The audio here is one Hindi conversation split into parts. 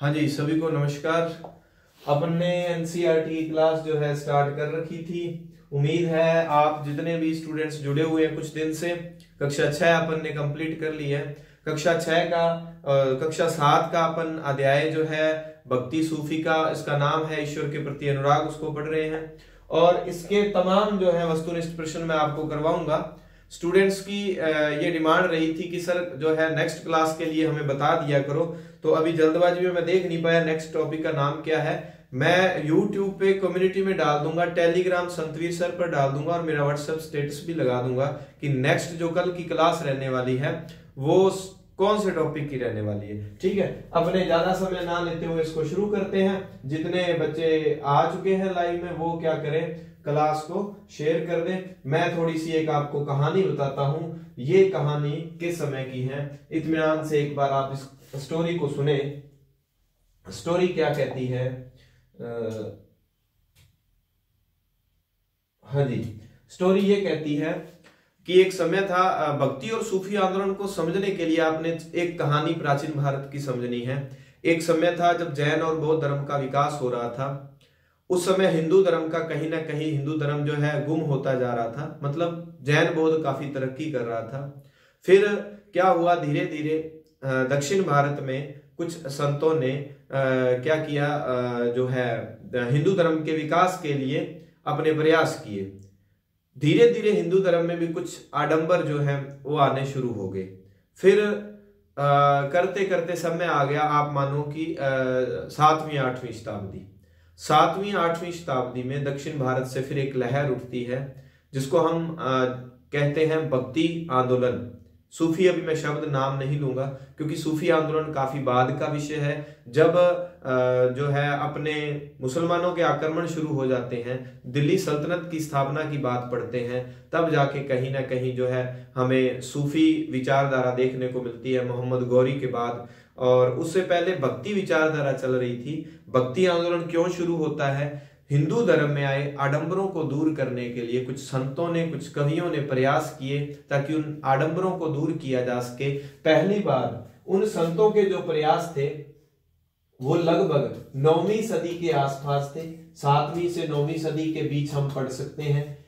हाँ जी, सभी को नमस्कार। अपन ने एनसीईआरटी की क्लास जो है स्टार्ट कर रखी थी। उम्मीद है आप जितने भी स्टूडेंट्स जुड़े हुए हैं कुछ दिन से, कक्षा 6 अपन ने कंप्लीट कर ली है। कक्षा 7 का अपन अध्याय जो है भक्ति सूफी का, इसका नाम है ईश्वर के प्रति अनुराग, उसको पढ़ रहे हैं। और इसके तमाम जो है वस्तुनिष्ठ प्रश्न मैं आपको करवाऊंगा। स्टूडेंट्स की ये डिमांड रही थी कि सर जो है नेक्स्ट क्लास के लिए हमें बता दिया करो, तो अभी जल्दबाजी में मैं देख नहीं पाया नेक्स्ट टॉपिक का नाम क्या है। मैं यूट्यूब पे कम्युनिटी में डाल दूंगा, टेलीग्राम संतवीर सर पर डाल दूंगा और मेरा व्हाट्सएप स्टेटस भी लगा दूंगा कि नेक्स्ट जो कल की क्लास रहने वाली है वो कौन से टॉपिक की रहने वाली है। ठीक है, अपने ज्यादा समय ना लेते हुए इसको शुरू करते हैं। जितने बच्चे आ चुके हैं लाइव में वो क्या करें, क्लास को शेयर कर दें। मैं थोड़ी सी एक आपको कहानी बताता हूं, ये कहानी किस समय की है, इत्मीनान से एक बार आप इस स्टोरी को सुने। स्टोरी क्या कहती है? हाँ जी, स्टोरी ये कहती है कि एक समय था, भक्ति और सूफी आंदोलन को समझने के लिए आपने एक कहानी प्राचीन भारत की समझनी है। एक समय था जब जैन और बौद्ध धर्म का विकास हो रहा था। उस समय हिंदू धर्म का कहीं ना कहीं हिंदू धर्म जो है गुम होता जा रहा था, मतलब जैन बौद्ध काफी तरक्की कर रहा था। फिर क्या हुआ, धीरे धीरे दक्षिण भारत में कुछ संतों ने क्या किया, जो है हिंदू धर्म के विकास के लिए अपने प्रयास किए। धीरे धीरे हिंदू धर्म में भी कुछ आडंबर जो है वो आने शुरू हो गए। फिर करते करते समय आ गया, आप मानो कि 7वीं 8वीं शताब्दी। 7वीं 8वीं शताब्दी में दक्षिण भारत से फिर एक लहर उठती है जिसको हम कहते हैं भक्ति आंदोलन। सूफी अभी मैं शब्द नाम नहीं लूंगा क्योंकि सूफी आंदोलन काफी बाद का विषय है। जब जो है अपने मुसलमानों के आक्रमण शुरू हो जाते हैं, दिल्ली सल्तनत की स्थापना की बात पढ़ते हैं, तब जाके कहीं ना कहीं जो है हमें सूफी विचारधारा देखने को मिलती है मोहम्मद गौरी के बाद। और उससे पहले भक्ति विचारधारा चल रही थी। भक्ति आंदोलन क्यों शुरू होता है? हिंदू धर्म में आए आडंबरों को दूर करने के लिए कुछ संतों ने, कुछ कवियों ने प्रयास किए ताकि उन आडंबरों को दूर किया जा सके। पहली बार उन संतों के जो प्रयास थे वो लगभग 9वीं सदी के आसपास थे। 7वीं से 9वीं सदी के बीच हम पढ़ सकते हैं।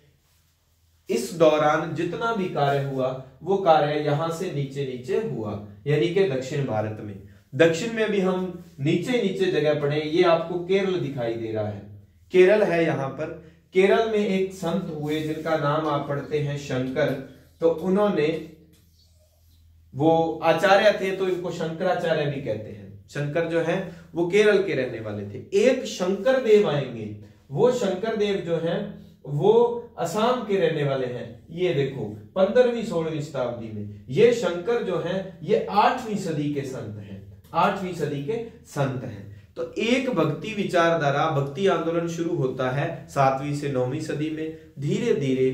इस दौरान जितना भी कार्य हुआ वो कार्य यहां से नीचे नीचे हुआ, यानी कि दक्षिण भारत में। दक्षिण में भी हम नीचे नीचे जगह पढ़े, ये आपको केरल दिखाई दे रहा है, केरल है यहाँ पर। केरल में एक संत हुए जिनका नाम आप पढ़ते हैं शंकर। तो उन्होंने, वो आचार्य थे तो इनको शंकराचार्य भी कहते हैं। शंकर जो है वो केरल के रहने वाले थे। एक शंकर देव आएंगे, वो शंकर देव जो है वो असम के रहने वाले हैं। ये देखो 15वीं 16वीं शताब्दी में ये शंकर जो है ये 8वीं सदी के संत हैं, 8वीं सदी के संत हैं। तो एक भक्ति विचारधारा, भक्ति आंदोलन शुरू होता है 7वीं से 9वीं सदी में। धीरे धीरे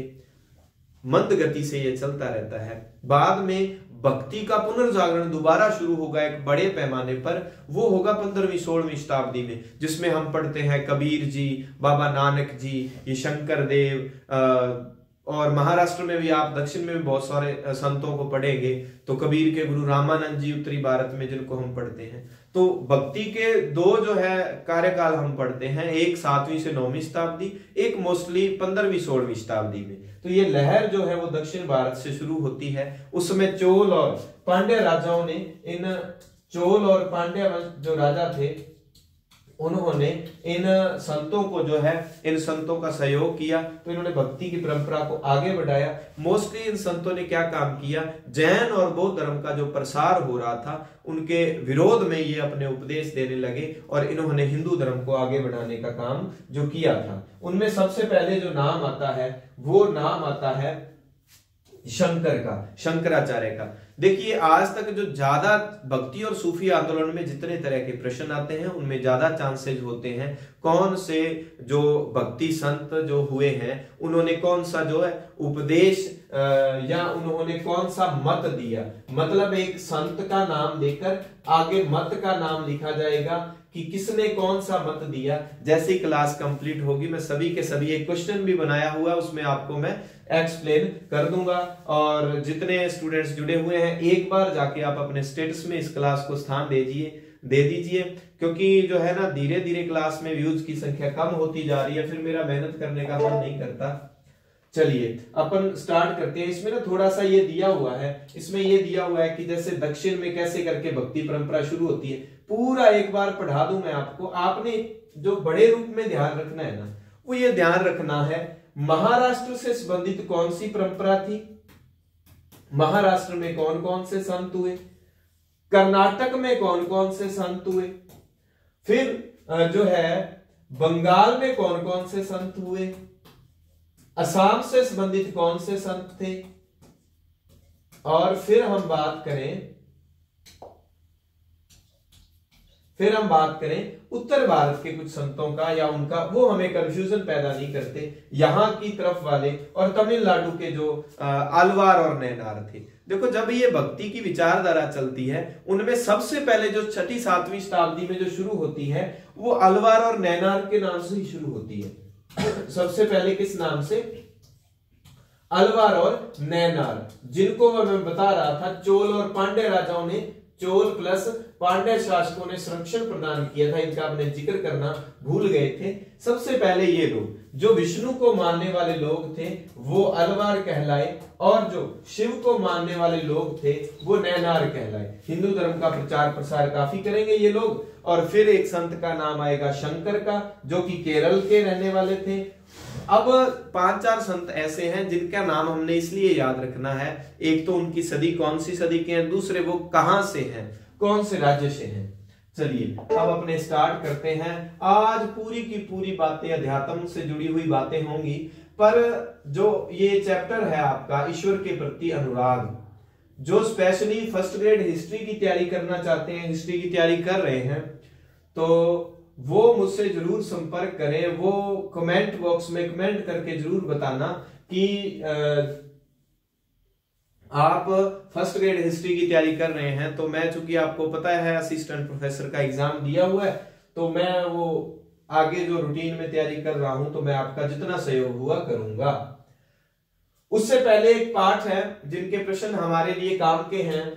मंद गति से ये चलता रहता है। बाद में भक्ति का पुनर्जागरण दोबारा शुरू होगा एक बड़े पैमाने पर, वो होगा 15वीं 16वीं शताब्दी में, जिसमें हम पढ़ते हैं कबीर जी, बाबा नानक जी, ये शंकर देव। और महाराष्ट्र में भी, आप दक्षिण में भी बहुत सारे संतों को पढ़ेंगे। तो कबीर के गुरु रामानंद जी उत्तरी भारत में, जिनको हम पढ़ते हैं। तो भक्ति के दो जो है कार्यकाल हम पढ़ते हैं, एक 7वीं से 9वीं शताब्दी, एक मोस्टली 15वीं 16वीं शताब्दी में। तो ये लहर जो है वो दक्षिण भारत से शुरू होती है। उस समय चोल और पांड्य राजाओं ने, इन चोल और पांड्य जो राजा थे उन्होंने इन संतों को जो है, इन संतों का सहयोग किया। तो इन्होंने भक्ति की परंपरा को आगे बढ़ाया। मोस्टली इन संतों ने क्या काम किया, जैन और बौद्ध धर्म का जो प्रसार हो रहा था उनके विरोध में ये अपने उपदेश देने लगे और इन्होंने हिंदू धर्म को आगे बढ़ाने का काम जो किया था। उनमें सबसे पहले जो नाम आता है वो नाम आता है शंकर का, शंकराचार्य का। देखिए आज तक जो ज्यादा भक्ति और सूफी आंदोलन में जितने तरह के प्रश्न आते हैं उनमें ज्यादा चांसेस होते हैं कौन से जो भक्ति संत जो हुए हैं उन्होंने कौन सा जो है उपदेश या उन्होंने कौन सा मत दिया। मतलब एक संत का नाम देकर आगे मत का नाम लिखा जाएगा कि किसने कौन सा मत दिया। जैसे क्लास कंप्लीट होगी मैं सभी के सभी एक क्वेश्चन भी बनाया हुआ है, उसमें आपको मैं एक्सप्लेन कर दूंगा। और जितने स्टूडेंट्स जुड़े हुए हैं एक बार जाके आप अपने स्टेटस में इस क्लास को स्थान दीजिए, दे दीजिए, क्योंकि जो है ना धीरे धीरे क्लास में व्यूज की संख्या कम होती जा रही है, फिर मेरा मेहनत करने का मन नहीं करता। चलिए अपन स्टार्ट करते हैं। इसमें ना थोड़ा सा ये दिया हुआ है, इसमें ये दिया हुआ है कि जैसे दक्षिण में कैसे करके भक्ति परंपरा शुरू होती है, पूरा एक बार पढ़ा दूं मैं आपको। आपने जो बड़े रूप में ध्यान रखना है ना, वो ये ध्यान रखना है महाराष्ट्र से संबंधित कौन सी परंपरा थी, महाराष्ट्र में कौन कौन से संत हुए, कर्नाटक में कौन कौन से संत हुए, फिर जो है बंगाल में कौन कौन से संत हुए, असम से संबंधित कौन से संत थे, और फिर हम बात करें उत्तर भारत के कुछ संतों का या उनका, वो हमें कंफ्यूजन पैदा नहीं करते, यहां की तरफ वाले और तमिलनाडु के जो अलवार और नैनार थे। देखो जब ये भक्ति की विचारधारा चलती है, उनमें सबसे पहले जो 6ठी 7वीं शताब्दी में जो शुरू होती है, वो अलवार और नैनार के नाम से ही शुरू होती है। सबसे पहले किस नाम से? अलवार और नैनार, जिनको मैं बता रहा था चोल और पांड्य राजाओं ने, चोल प्लस पांड्य शासकों ने संरक्षण प्रदान किया था, इनका हमने जिक्र करना भूल गए थे। सबसे पहले ये लोग जो विष्णु को मानने वाले लोग थे वो अलवार कहलाए, और जो शिव को मानने वाले लोग थे वो नैनार कहलाए। हिंदू धर्म का प्रचार प्रसार काफी करेंगे ये लोग। और फिर एक संत का नाम आएगा शंकर का, जो कि केरल के रहने वाले थे। अब 5-4 संत ऐसे हैं जिनका नाम हमने इसलिए याद रखना है, एक तो उनकी सदी कौन सी सदी के हैं, दूसरे वो कहां से हैं, कौन से राज्य से हैं। चलिए अब अपने स्टार्ट करते हैं। आज पूरी की पूरी बातें अध्यात्म से जुड़ी हुई बातें होंगी, पर जो ये चैप्टर है आपका ईश्वर के प्रति अनुराग, जो स्पेशली फर्स्ट ग्रेड हिस्ट्री की तैयारी करना चाहते हैं, हिस्ट्री की तैयारी कर रहे हैं, तो वो मुझसे जरूर संपर्क करें। वो कमेंट बॉक्स में कमेंट करके जरूर बताना कि आप फर्स्ट ग्रेड हिस्ट्री की तैयारी कर रहे हैं। तो मैं, चूंकि आपको पता है असिस्टेंट प्रोफेसर का एग्जाम दिया हुआ है, तो मैं वो आगे जो रूटीन में तैयारी कर रहा हूं, तो मैं आपका जितना सहयोग हुआ करूंगा। उससे पहले एक पाठ है जिनके प्रश्न हमारे लिए काम के हैं,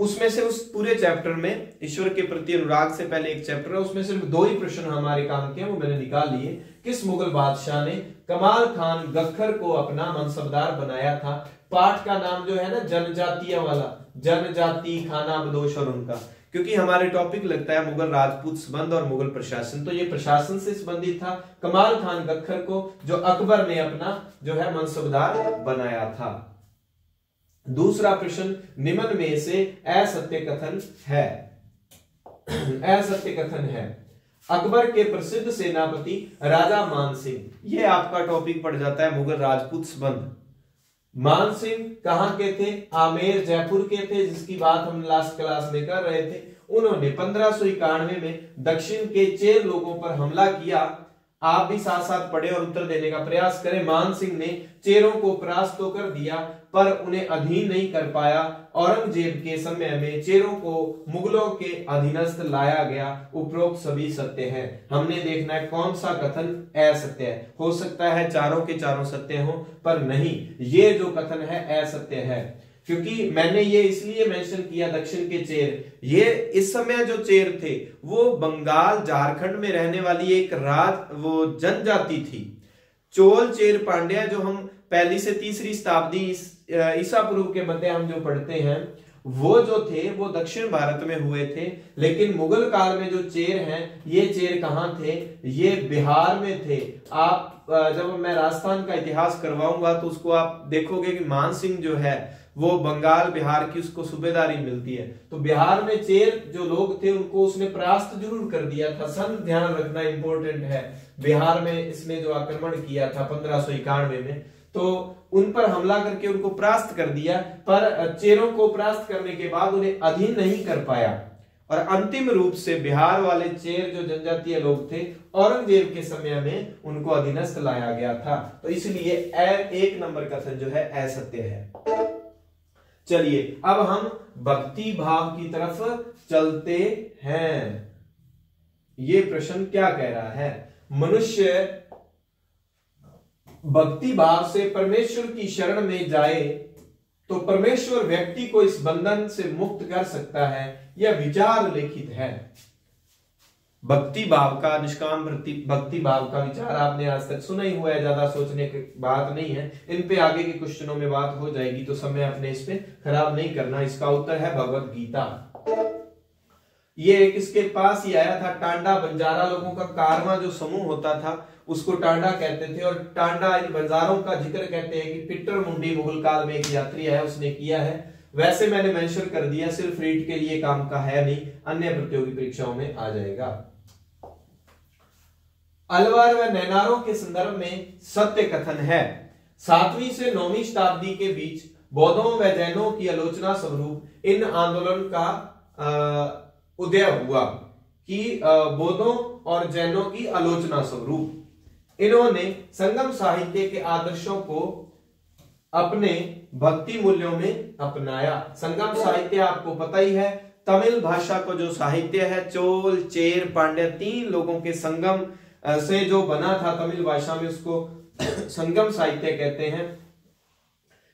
उसमें से उस पूरे चैप्टर में ईश्वर के प्रति अनुराग से पहले एक चैप्टर है, उसमें सिर्फ 2 ही प्रश्न हमारे काम के हैं, वो मैंने निकाल लिए। किस मुगल बादशाह ने कमाल खान गखर को अपना मनसबदार बनाया था? पाठ का नाम जो है ना जनजातीय वाला, जनजाति खाना बदोश और उनका, क्योंकि हमारे टॉपिक लगता है मुगल राजपूत संबंध और मुगल प्रशासन, तो ये प्रशासन से संबंधित था। कमाल खान गखर को जो अकबर ने अपना जो है मनसबदार बनाया था। दूसरा प्रश्न, निम्न में से असत्य कथन है, असत्य कथन है। अकबर के प्रसिद्ध सेनापति राजा मान सिंह, ये आपका टॉपिक पड़ जाता है मुगल राजपूत संबंध। मान सिंह कहां के थे? आमेर जयपुर के थे, जिसकी बात हम लास्ट क्लास में कर रहे थे। उन्होंने 1591 में दक्षिण के चेर लोगों पर हमला किया। आप भी साथ साथ पढ़े और उत्तर देने का प्रयास करें। मान सिंह ने चेरों को परास्त तो कर दिया, पर उन्हें अधीन नहीं कर पाया। औरंगजेब के समय में चेरों को मुगलों के अधीनस्थ लाया गया। उपरोक्त सभी सत्य हैं। हमने देखना है कौन सा कथन असत्य है। हो सकता है चारों के चारों सत्य हो, पर नहीं, ये जो कथन है असत्य है। क्योंकि मैंने ये इसलिए मेंशन किया दक्षिण के चेर, ये इस समय जो चेर थे वो बंगाल झारखंड में रहने वाली एक वो जनजाति थी। चोल चेर पांड्या जो हम 1ली से 3री शताब्दी ईसा पूर्व के मध्य हम जो पढ़ते हैं, वो जो थे वो दक्षिण भारत में हुए थे। लेकिन मुगल काल में जो चेर हैं, ये चेर कहां थे? ये बिहार में थे। आप जब मैं राजस्थान का इतिहास करवाऊंगा तो उसको आप देखोगे कि मान सिंह जो है वो बंगाल बिहार की उसको सूबेदारी मिलती है। तो बिहार में चेर जो लोग थे उनको उसने परास्त जरूर कर दिया था। सन ध्यान रखना इंपॉर्टेंट है। बिहार में इसने जो आक्रमण किया था 1591 में, तो उन पर हमला करके उनको परास्त कर दिया। पर चेरों को परास्त करने के बाद उन्हें अधीन नहीं कर पाया, और अंतिम रूप से बिहार वाले चेर जो जनजातीय लोग थे, औरंगजेब के समय में उनको अधीनस्थ लाया गया था। तो इसलिए 1 नंबर कथन जो है असत्य है। चलिए अब हम भक्ति भाव की तरफ चलते हैं। ये प्रश्न क्या कह रहा है? मनुष्य भक्ति भाव से परमेश्वर की शरण में जाए तो परमेश्वर व्यक्ति को इस बंधन से मुक्त कर सकता है, यह विचार लिखित है। भक्ति भाव का, निष्काम भक्ति भाव का विचार आपने आज तक सुना ही हुआ है, ज्यादा सोचने की बात नहीं है। इन पे आगे के क्वेश्चनों में बात हो जाएगी, तो समय अपने इस पे खराब नहीं करना। इसका उत्तर है भगवत गीता। ये किसके पास ही आया था? टांडा बंजारा लोगों का कारवां जो समूह होता था उसको टांडा कहते थे, और टांडा इन बंजारों का जिक्र कहते हैं कि पिटर मुंडी मुगल काल में एक यात्री है, उसने किया है। वैसे मैंने मेंशन कर दिया, सिर्फ रीड के लिए काम का है नहीं, अन्य प्रतियोगी परीक्षाओं में आ जाएगा। अलवार व नैनारों के संदर्भ में सत्य कथन है। 7वीं से 9वीं शताब्दी के बीच बौद्धों व जैनों की आलोचना स्वरूप इन आंदोलन का उदय हुआ कि बौद्धों और जैनों की आलोचना स्वरूप इन्होंने संगम साहित्य के आदर्शों को अपने भक्ति मूल्यों में अपनाया। संगम साहित्य आपको पता ही है, तमिल भाषा को जो साहित्य है, चोल, चेर, पांड्य 3 लोगों के संगम से जो बना था तमिल भाषा में, उसको संगम साहित्य कहते हैं।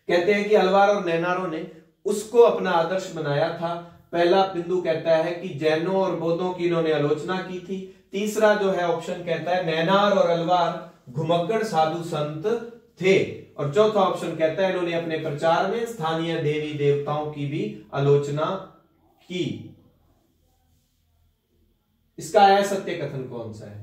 कहते हैं कि अलवार और नैनारों ने उसको अपना आदर्श बनाया था। पहला बिंदु कहता है कि जैनों और बौद्धों की इन्होंने आलोचना की थी। तीसरा जो है ऑप्शन कहता है नैनार और अलवार घुमक्कड़ साधु संत थे। और चौथा ऑप्शन कहता है इन्होंने अपने प्रचार में स्थानीय देवी देवताओं की भी आलोचना की। इसका असत्य कथन कौन सा है?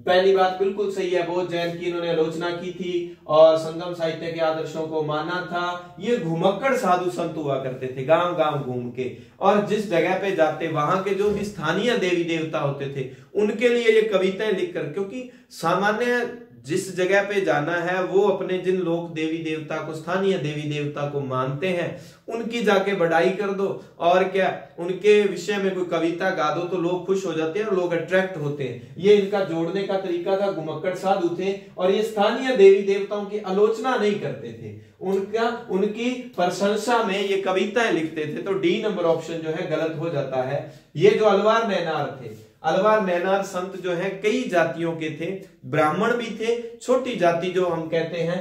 पहली बात बिल्कुल सही है, बौद्ध जैन की इन्होंने आलोचना की थी और संगम साहित्य के आदर्शों को माना था। ये घुमक्कड़ साधु संत हुआ करते थे, गांव गांव घूम के, और जिस जगह पे जाते वहां के जो भी स्थानीय देवी देवता होते थे उनके लिए ये कविताएं लिखकर, क्योंकि सामान्य जिस जगह पे जाना है वो अपने जिन लोक देवी देवता को, स्थानीय देवी देवता को मानते हैं, उनकी जाके बढ़ाई कर दो, और क्या उनके विषय में कोई कविता गा दो तो लोग खुश हो जाते हैं और लोग अट्रैक्ट होते हैं। ये इनका जोड़ने का तरीका था। घुमक्कड़ साधु थे और ये स्थानीय देवी देवताओं की आलोचना नहीं करते थे, उनकी प्रशंसा में ये कविताएं लिखते थे। तो डी नंबर ऑप्शन जो है गलत हो जाता है। ये जो अलवार नैनार थे, अलवार नैनार संत जो है कई जातियों के थे, ब्राह्मण भी थे, छोटी जाति जो हम कहते हैं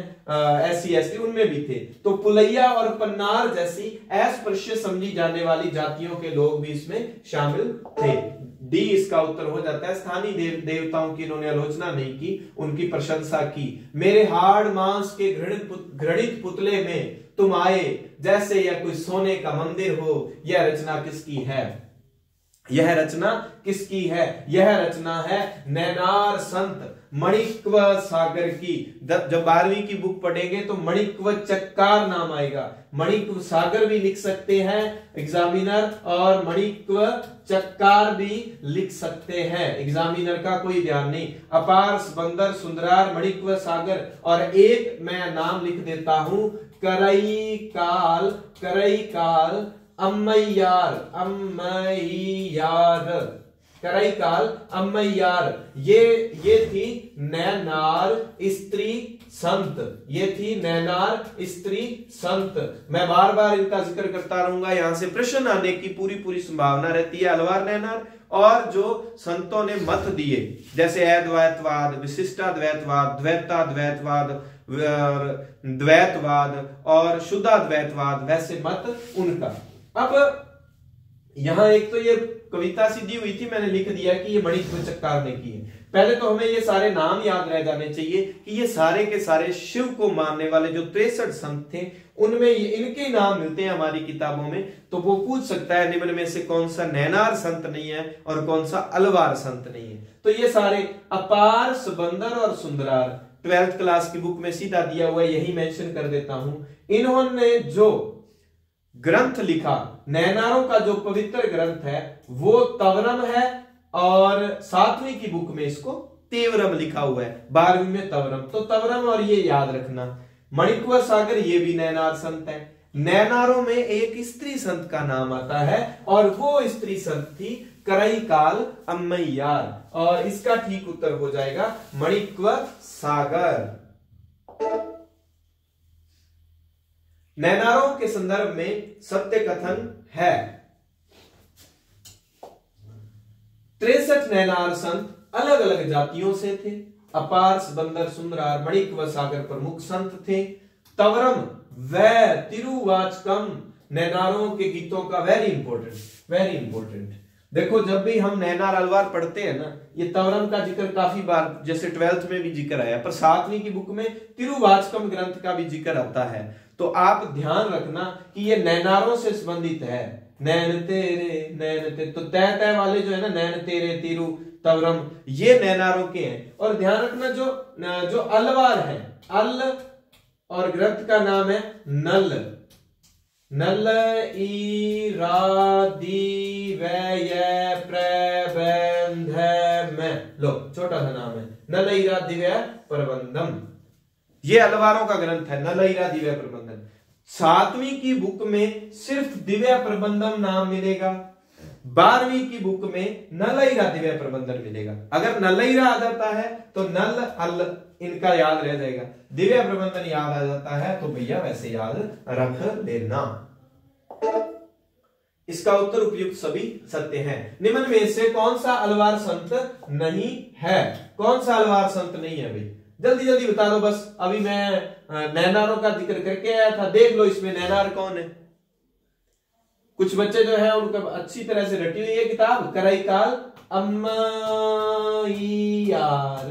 SC ST उनमें भी थे। तो पुलैया और पन्नार जैसी अस्पृश्य समझी जाने वाली जातियों के लोग भी इसमें शामिल थे। डी इसका उत्तर हो जाता है। स्थानीय देवताओं की इन्होंने आलोचना नहीं की, उनकी प्रशंसा की। मेरे हाड़ मांस के घृणित पुतले में तुम आए, जैसे यह कोई सोने का मंदिर हो। यह रचना किसकी है? यह रचना किसकी है? यह रचना है नैनार संत मणिक्व सागर की। जब 12वीं की बुक पढ़ेंगे तो मणिक्व चक्कार नाम आएगा। मणिक्व सागर भी लिख सकते हैं एग्जामिनर, और मणिक्व चक्कार भी लिख सकते हैं, एग्जामिनर का कोई ध्यान नहीं। अपार, बंदर, सुंदरार, मणिक्व सागर, और एक मैं नाम लिख देता हूं, करई काल अम्मैयार, करई काल अम्मैयार। ये थी नैनार स्त्री संत, ये थी नैनार स्त्री संत। मैं बार बार इनका जिक्र करता रहूंगा, यहां से प्रश्न आने की पूरी संभावना रहती है। अलवार नैनार और जो संतों ने मत दिए, जैसे अद्वैतवाद, विशिष्टाद्वैतवाद, द्वैताद्वैतवाद, द्वैतवाद और शुद्धाद्वैतवाद, वैसे मत उनका। अब यहां एक तो ये कविता सी दी हुई थी, मैंने लिख दिया कि ये मणिक्व चक्कार ने की है। पहले तो हमें ये सारे नाम याद रह जाने चाहिए कि ये सारे के सारे शिव को मानने वाले जो 63 संत थे, उनमें इनके नाम मिलते हैं हमारी किताबों में। तो वो पूछ सकता है निम्न में से कौन सा नैनार संत नहीं है और कौन सा अलवार संत नहीं है। तो ये सारे अपार, सबंदर और सुंदरार 12th क्लास की बुक में सीधा दिया हुआ है, यही मेंशन कर देता हूं। इन्होंने जो ग्रंथ लिखा, नैनारों का जो पवित्र ग्रंथ है वो तवरम है, और 7वीं की बुक में इसको तेवरम लिखा हुआ है, 12वीं में तवरम। तो तवरम और ये याद रखना। मणिक्व सागर ये भी नैनार संत है। नैनारों में एक स्त्री संत का नाम आता है और वो स्त्री संत थी करई काल अम्मैयार, और इसका ठीक उत्तर हो जाएगा मणिक्व सागर। नैनारों के संदर्भ में सत्य कथन है। 63 नैनार संत अलग अलग जातियों से थे। अपार, बंदर, सुंदरार, मणिक्व सागर प्रमुख संत थे। तवरम वह तिरुवाचकम, नैनारों के गीतों का वेरी इंपॉर्टेंट। देखो जब भी हम नैनार अलवार पढ़ते हैं ना, ये तवरम का जिक्र काफी बार, जैसे 12th में भी जिक्र आया, पर 7वीं की बुक में तिरुवाचकम ग्रंथ का भी जिक्र आता है। तो आप ध्यान रखना कि ये नैनारों से संबंधित है। नैन तेरे, तो तय तय वाले जो है ना, नैन तेरे, तिरु, तवरम, ये नैनारों के हैं। और ध्यान रखना जो अलवार है, अल और ग्रंथ का नाम है नल, नल ई रा दी वय प्रबंध में, लो छोटा सा नाम है, नल ई रा दिव्य प्रबंधम, ये अलवारों का ग्रंथ है, नल ई रा दिव्य प्रबंधन। 7वीं की बुक में सिर्फ दिव्य प्रबंधम नाम मिलेगा, 12वीं की बुक में नलईरा दिव्य प्रबंधन मिलेगा। अगर नलईरा आ जाता है तो नल अल इनका याद रह जाएगा, दिव्य प्रबंधन याद आ जाता है तो भैया वैसे याद रख लेना। इसका उत्तर उपयुक्त सभी सत्य हैं। निम्न में से कौन सा अलवार संत नहीं है? कौन सा अलवार संत नहीं है भाई? जल्दी जल्दी बता दो बस। अभी मैं नैनारों का जिक्र करके आया था, देख लो इसमें नैनार कौन है। कुछ बच्चे जो है उनका अच्छी तरह से रटी हुई है किताब, करईकाल यार,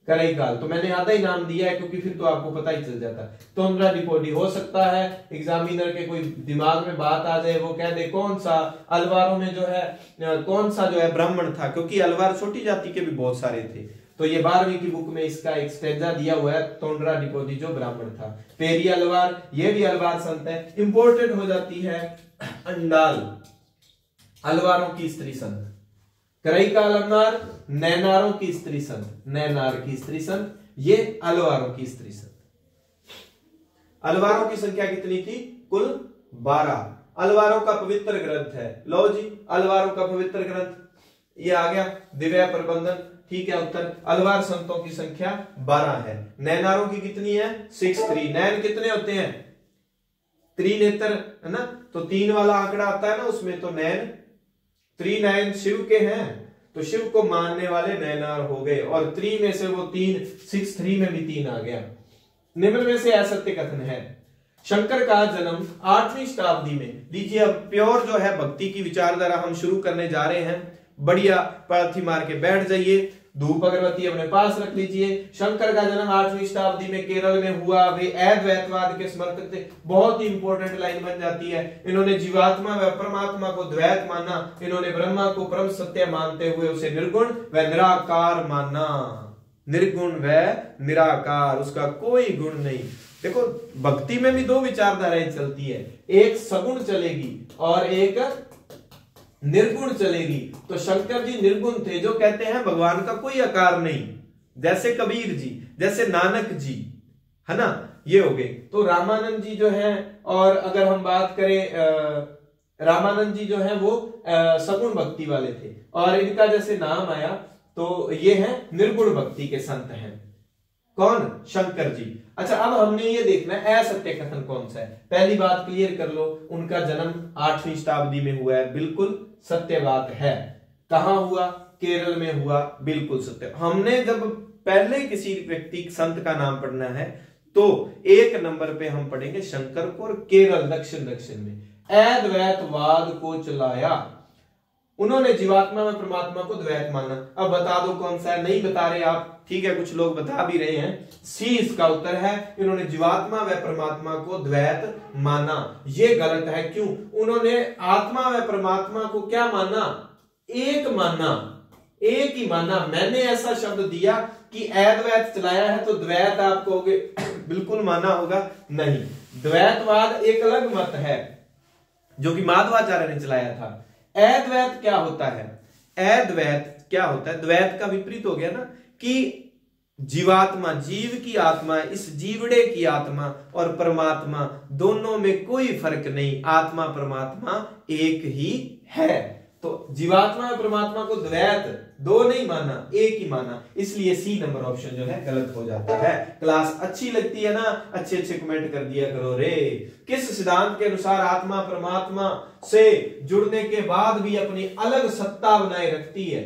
करईकाल तो मैंने आधा ही नाम दिया है क्योंकि फिर तो आपको पता ही चल जाता है। तोंद्रा डिपोडी हो सकता है एग्जामिनर के कोई दिमाग में बात आ जाए, वो कह दे कौन सा अलवारों में जो है कौन सा जो है ब्राह्मण था, क्योंकि अलवार छोटी जाति के भी बहुत सारे थे। तो ये 12वीं की बुक में इसका एक स्टेंजा दिया हुआ है, तोंड्रा डिपोदी जो ब्राह्मण था। पेरी अलवार, ये भी अलवार संत है। इंपोर्टेंट हो जाती है अंडाल, अलवारों की स्त्री संत। करईकाल अलनार, नैनारों की स्त्री संत, नैनार की स्त्री संत, ये अलवारों की स्त्री संत। अलवारों की संख्या कितनी थी? कुल 12। अलवारों का पवित्र ग्रंथ है, लो जी अलवारों का पवित्र ग्रंथ ये आ गया, दिव्य प्रबंधन। ठीक है उत्तर। अलवार संतों की संख्या 12 है। नैनारों की कितनी है? 63। नैन कितने होते हैं? त्रिनेत्र है ना, तो 3 वाला आंकड़ा आता है ना उसमें, तो नैन 3 नैन शिव के हैं, तो शिव को मानने वाले नैनार हो गए। और 3 में से वो 3, 63 में भी 3 आ गया। निम्न में से असत्य कथन है। शंकर का जन्म 8वीं शताब्दी में। लीजिए अब प्योर जो है भक्ति की विचारधारा हम शुरू करने जा रहे हैं। बढ़िया पालथी मार के बैठ जाइए, धूप अगरबत्ती अपने पास रख लीजिए। शंकर का जन्म 8वीं शताब्दी में केरल में हुआ। वे अद्वैतवाद के समर्थक थे। बहुत ही इंपॉर्टेंट लाइन बन जाती है। इन्होंने जीवात्मा व परमात्मा को द्वैत माना। इन्होंने ब्रह्मा को परम सत्य मानते हुए उसे निर्गुण व निराकार माना। निर्गुण व निराकार, उसका कोई गुण नहीं। देखो भक्ति में भी 2 विचारधाराएं चलती है, एक सगुण चलेगी और एक निर्गुण चलेगी। तो शंकर जी निर्गुण थे, जो कहते हैं भगवान का कोई आकार नहीं, जैसे कबीर जी, जैसे नानक जी, है ना, ये हो गए। तो रामानंद जी जो हैं, और अगर हम बात करें रामानंद जी जो हैं वो सगुण भक्ति वाले थे, और इनका जैसे नाम आया तो ये है निर्गुण भक्ति के संत हैं। कौन? शंकर जी। अच्छा अब हमने ये देखना है असत्य कथन कौन सा है। पहली बात क्लियर कर लो, उनका जन्म 8वीं शताब्दी में हुआ है, बिल्कुल सत्य बात है। कहां हुआ? केरल में हुआ, बिल्कुल सत्य। हमने जब पहले किसी व्यक्ति संत का नाम पढ़ना है तो 1 नंबर पे हम पढ़ेंगे शंकर को, और केरल दक्षिण में अद्वैतवाद को चलाया। उन्होंने जीवात्मा में परमात्मा को द्वैत माना। अब बता दो कौन सा है? नहीं बता रहे आप, ठीक है, कुछ लोग बता भी रहे हैं। सी इसका उत्तर है। इन्होंने जीवात्मा व परमात्मा को द्वैत माना। ये गलत है। क्यों? उन्होंने आत्मा व परमात्मा को क्या माना? एक माना, एक ही माना। मैंने ऐसा शब्द दिया कि अद्वैत चलाया है तो द्वैत आप कहोगे बिल्कुल माना होगा, नहीं। द्वैतवाद एक अलग मत है जो कि माधवाचार्य ने चलाया था। अद्वैत क्या होता है? अद्वैत क्या होता है? द्वैत का विपरीत हो गया ना, कि जीवात्मा, जीव की आत्मा, इस जीवड़े की आत्मा और परमात्मा दोनों में कोई फर्क नहीं, आत्मा परमात्मा एक ही है। तो जीवात्मा और परमात्मा को द्वैत 2 नहीं माना, एक ही माना। इसलिए सी नंबर ऑप्शन जो है गलत हो जाता है। क्लास अच्छी लगती है ना? अच्छे अच्छे कमेंट कर दिया करो रे। किस सिद्धांत के अनुसार आत्मा परमात्मा से जुड़ने के बाद भी अपनी अलग सत्ता बनाए रखती है?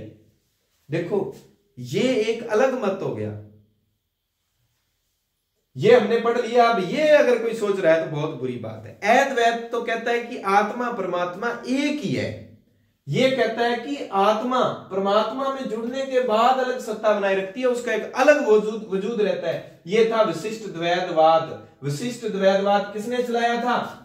देखो ये एक अलग मत हो गया। ये हमने पढ़ लिया। अब ये अगर कोई सोच रहा है तो बहुत बुरी बात है। अद्वैत तो कहता है कि आत्मा परमात्मा एक ही है। ये कहता है कि आत्मा परमात्मा में जुड़ने के बाद अलग सत्ता बनाए रखती है, उसका एक अलग वजूद रहता है। ये था विशिष्ट द्वैतवाद। विशिष्ट द्वैतवाद किसने चलाया था?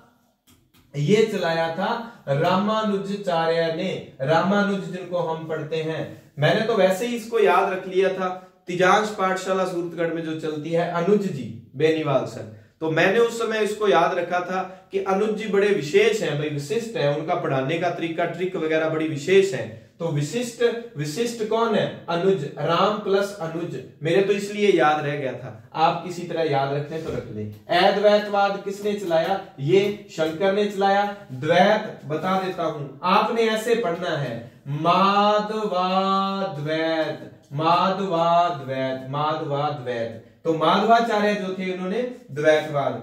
ये चलाया था रामानुजाचार्य ने। रामानुज जिनको हम पढ़ते हैं, मैंने तो वैसे ही इसको याद रख लिया था, तिजांश पाठशाला सूरतगढ़ में जो चलती है, अनुज जी बेनीवाल सर, तो मैंने उस समय इसको याद रखा था कि अनुज जी बड़े विशेष हैं भाई, विशिष्ट है, उनका पढ़ाने का तरीका ट्रिक वगैरह बड़ी विशेष है। तो विशिष्ट विशिष्ट कौन है? अनुज, राम प्लस अनुज, मेरे तो इसलिए याद रह गया था, आप किसी तरह याद रखते तो रख लें। अद्वैतवाद किसने चलाया? ये शंकर ने चलाया। द्वैत बता देता हूं, आपने ऐसे पढ़ना है, माधवाद्वैत, माधवाद्वैत, माधवाद्वैत। तो माधवाचार्य जो थे उन्होंने द्वैतवाद,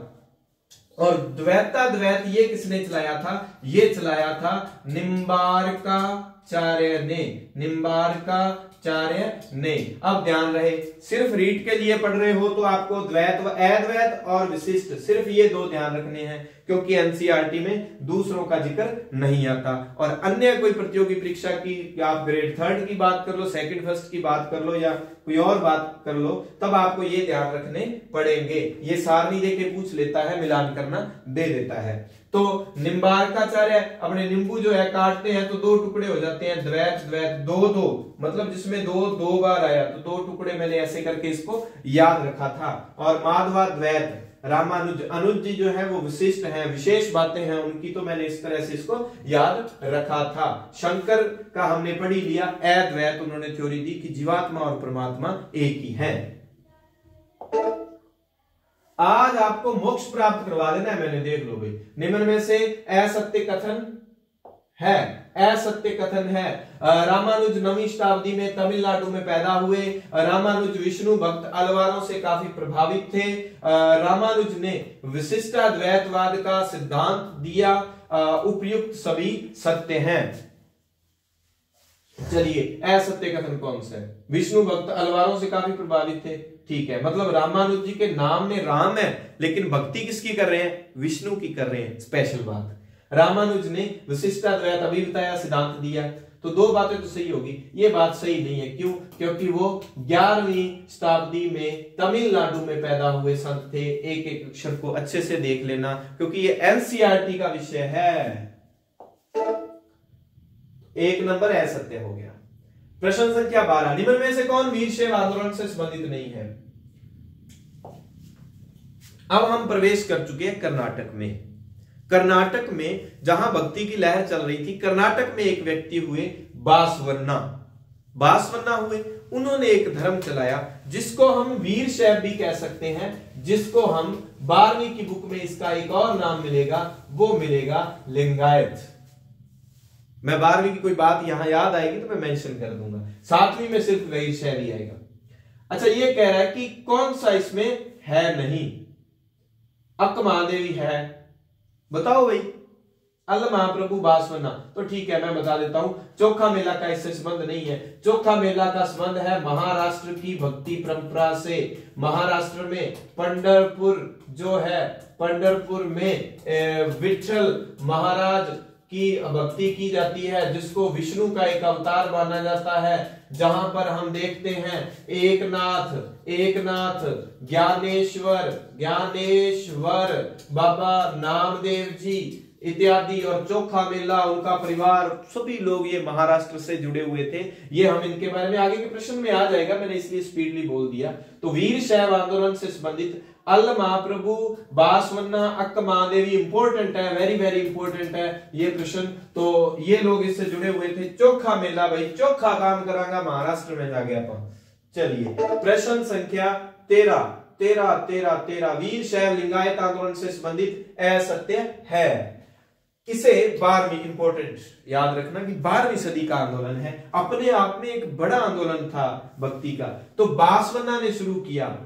और द्वैताद्वैत ये किसने चलाया था? ये चलाया था निम्बार्काचार्य ने, निम्बार्काचार्य ने। अब ध्यान रहे, सिर्फ रीड के लिए पढ़ रहे हो तो आपको द्वैत व अद्वैत और विशिष्ट सिर्फ ये दो ध्यान रखने हैं, क्योंकि एनसीईआरटी में दूसरों का जिक्र नहीं आता। और अन्य कोई प्रतियोगी परीक्षा की, आप ग्रेड 3 की बात कर लो, सेकंड फर्स्ट की बात कर लो, या कोई और बात कर लो, तब आपको ये ध्यान रखने पड़ेंगे। ये सारणी देके पूछ लेता है, मिलान करना दे देता है। तो निम्बार्काचार्य अपने नींबू जो है काटते हैं तो 2 टुकड़े हो जाते हैं, द्वैत द्वैत, दो दो, मतलब जिसमें दो बार आया तो 2 टुकड़े, मैंने ऐसे करके इसको याद रखा था। और माधवाद्वैत रामानुज, अनुज जी जो है वो विशिष्ट हैं, विशेष बातें हैं उनकी, तो मैंने इस तरह से इसको याद रखा था। शंकर का हमने पढ़ी लिया, अद्वैत उन्होंने थ्योरी दी कि जीवात्मा और परमात्मा एक ही है। आज आपको मोक्ष प्राप्त करवा देना है, मैंने देख लो भाई, निम्न में से असत्य कथन है, असत्य कथन है। रामानुज 9वीं शताब्दी में तमिलनाडु में पैदा हुए। रामानुज विष्णु भक्त अलवारों से काफी प्रभावित थे। रामानुज ने विशिष्टाद्वैतवाद का सिद्धांत दिया। उपयुक्त सभी सत्य हैं। चलिए, असत्य कथन कौन सा है? विष्णु भक्त अलवारों से काफी प्रभावित थे, ठीक है, मतलब रामानुज जी के नाम में राम है, लेकिन भक्ति किसकी कर रहे हैं? विष्णु की कर रहे हैं। स्पेशल बात, रामानुज ने विशिष्टाद्वैत अभी बताया, सिद्धांत दिया, तो 2 बातें तो सही होगी। ये बात सही नहीं है, क्यों? क्योंकि वो 11वीं शताब्दी में तमिलनाडु में पैदा हुए संत थे। एक एक अक्षर को अच्छे से देख लेना, क्योंकि ये एनसीईआरटी का विषय है। 1 नंबर असत्य हो गया। प्रश्न संख्या 12, निम्न में से कौन वीरशैव आंदोलन से संबंधित नहीं है? अब हम प्रवेश कर चुके हैं कर्नाटक में। कर्नाटक में जहां भक्ति की लहर चल रही थी, कर्नाटक में एक व्यक्ति हुए बासवन्ना, बासवन्ना हुए। उन्होंने एक धर्म चलाया जिसको हम वीरशैव भी कह सकते हैं, जिसको हम 12वीं की बुक में इसका एक और नाम मिलेगा, वो मिलेगा लिंगायत। मैं 12वीं की कोई बात यहां याद आएगी तो मैं मेंशन कर दूंगा, 7वीं में सिर्फ वीरशैव ही आएगा। अच्छा, ये कह रहा है कि कौन सा इसमें है नहीं? अक्क महादेवी है, बताओ भाई। अल महाप्रभु बासवन्ना, तो ठीक है, मैं बता देता हूं। चोखा मेला का इससे संबंध नहीं है। चोखा मेला का संबंध है महाराष्ट्र की भक्ति परंपरा से। महाराष्ट्र में पंढरपुर जो है, पंढरपुर में विठल महाराज की भक्ति की जाती है, जिसको विष्णु का एक अवतार माना जाता है, जहां पर हम देखते हैं एकनाथ, ज्ञानेश्वर, बाबा नामदेव जी इत्यादि, और चोखा मेला, उनका परिवार, सभी लोग ये महाराष्ट्र से जुड़े हुए थे। ये हम इनके बारे में आगे के प्रश्न में आ जाएगा, मैंने इसलिए स्पीडली बोल दिया। तो वीरशैव आंदोलन से संबंधित अल महाप्रभु, बासवन्ना, अक्क महादेवी इंपॉर्टेंट है, वेरी वेरी इंपॉर्टेंट है ये प्रश्न। तो ये लोग इससे जुड़े हुए थे। चोखा मेला, भाई चोखा काम करांगा महाराष्ट्र में जाके अपन। चलिए, प्रश्न संख्या 13 वीरशैव लिंगायत आंदोलन से संबंधित असत्य है। इसे 12वीं इंपॉर्टेंट याद रखना कि 12वीं सदी का आंदोलन है, अपने आप में एक बड़ा आंदोलन था भक्ति का। तो बासवन्ना ने शुरू किया,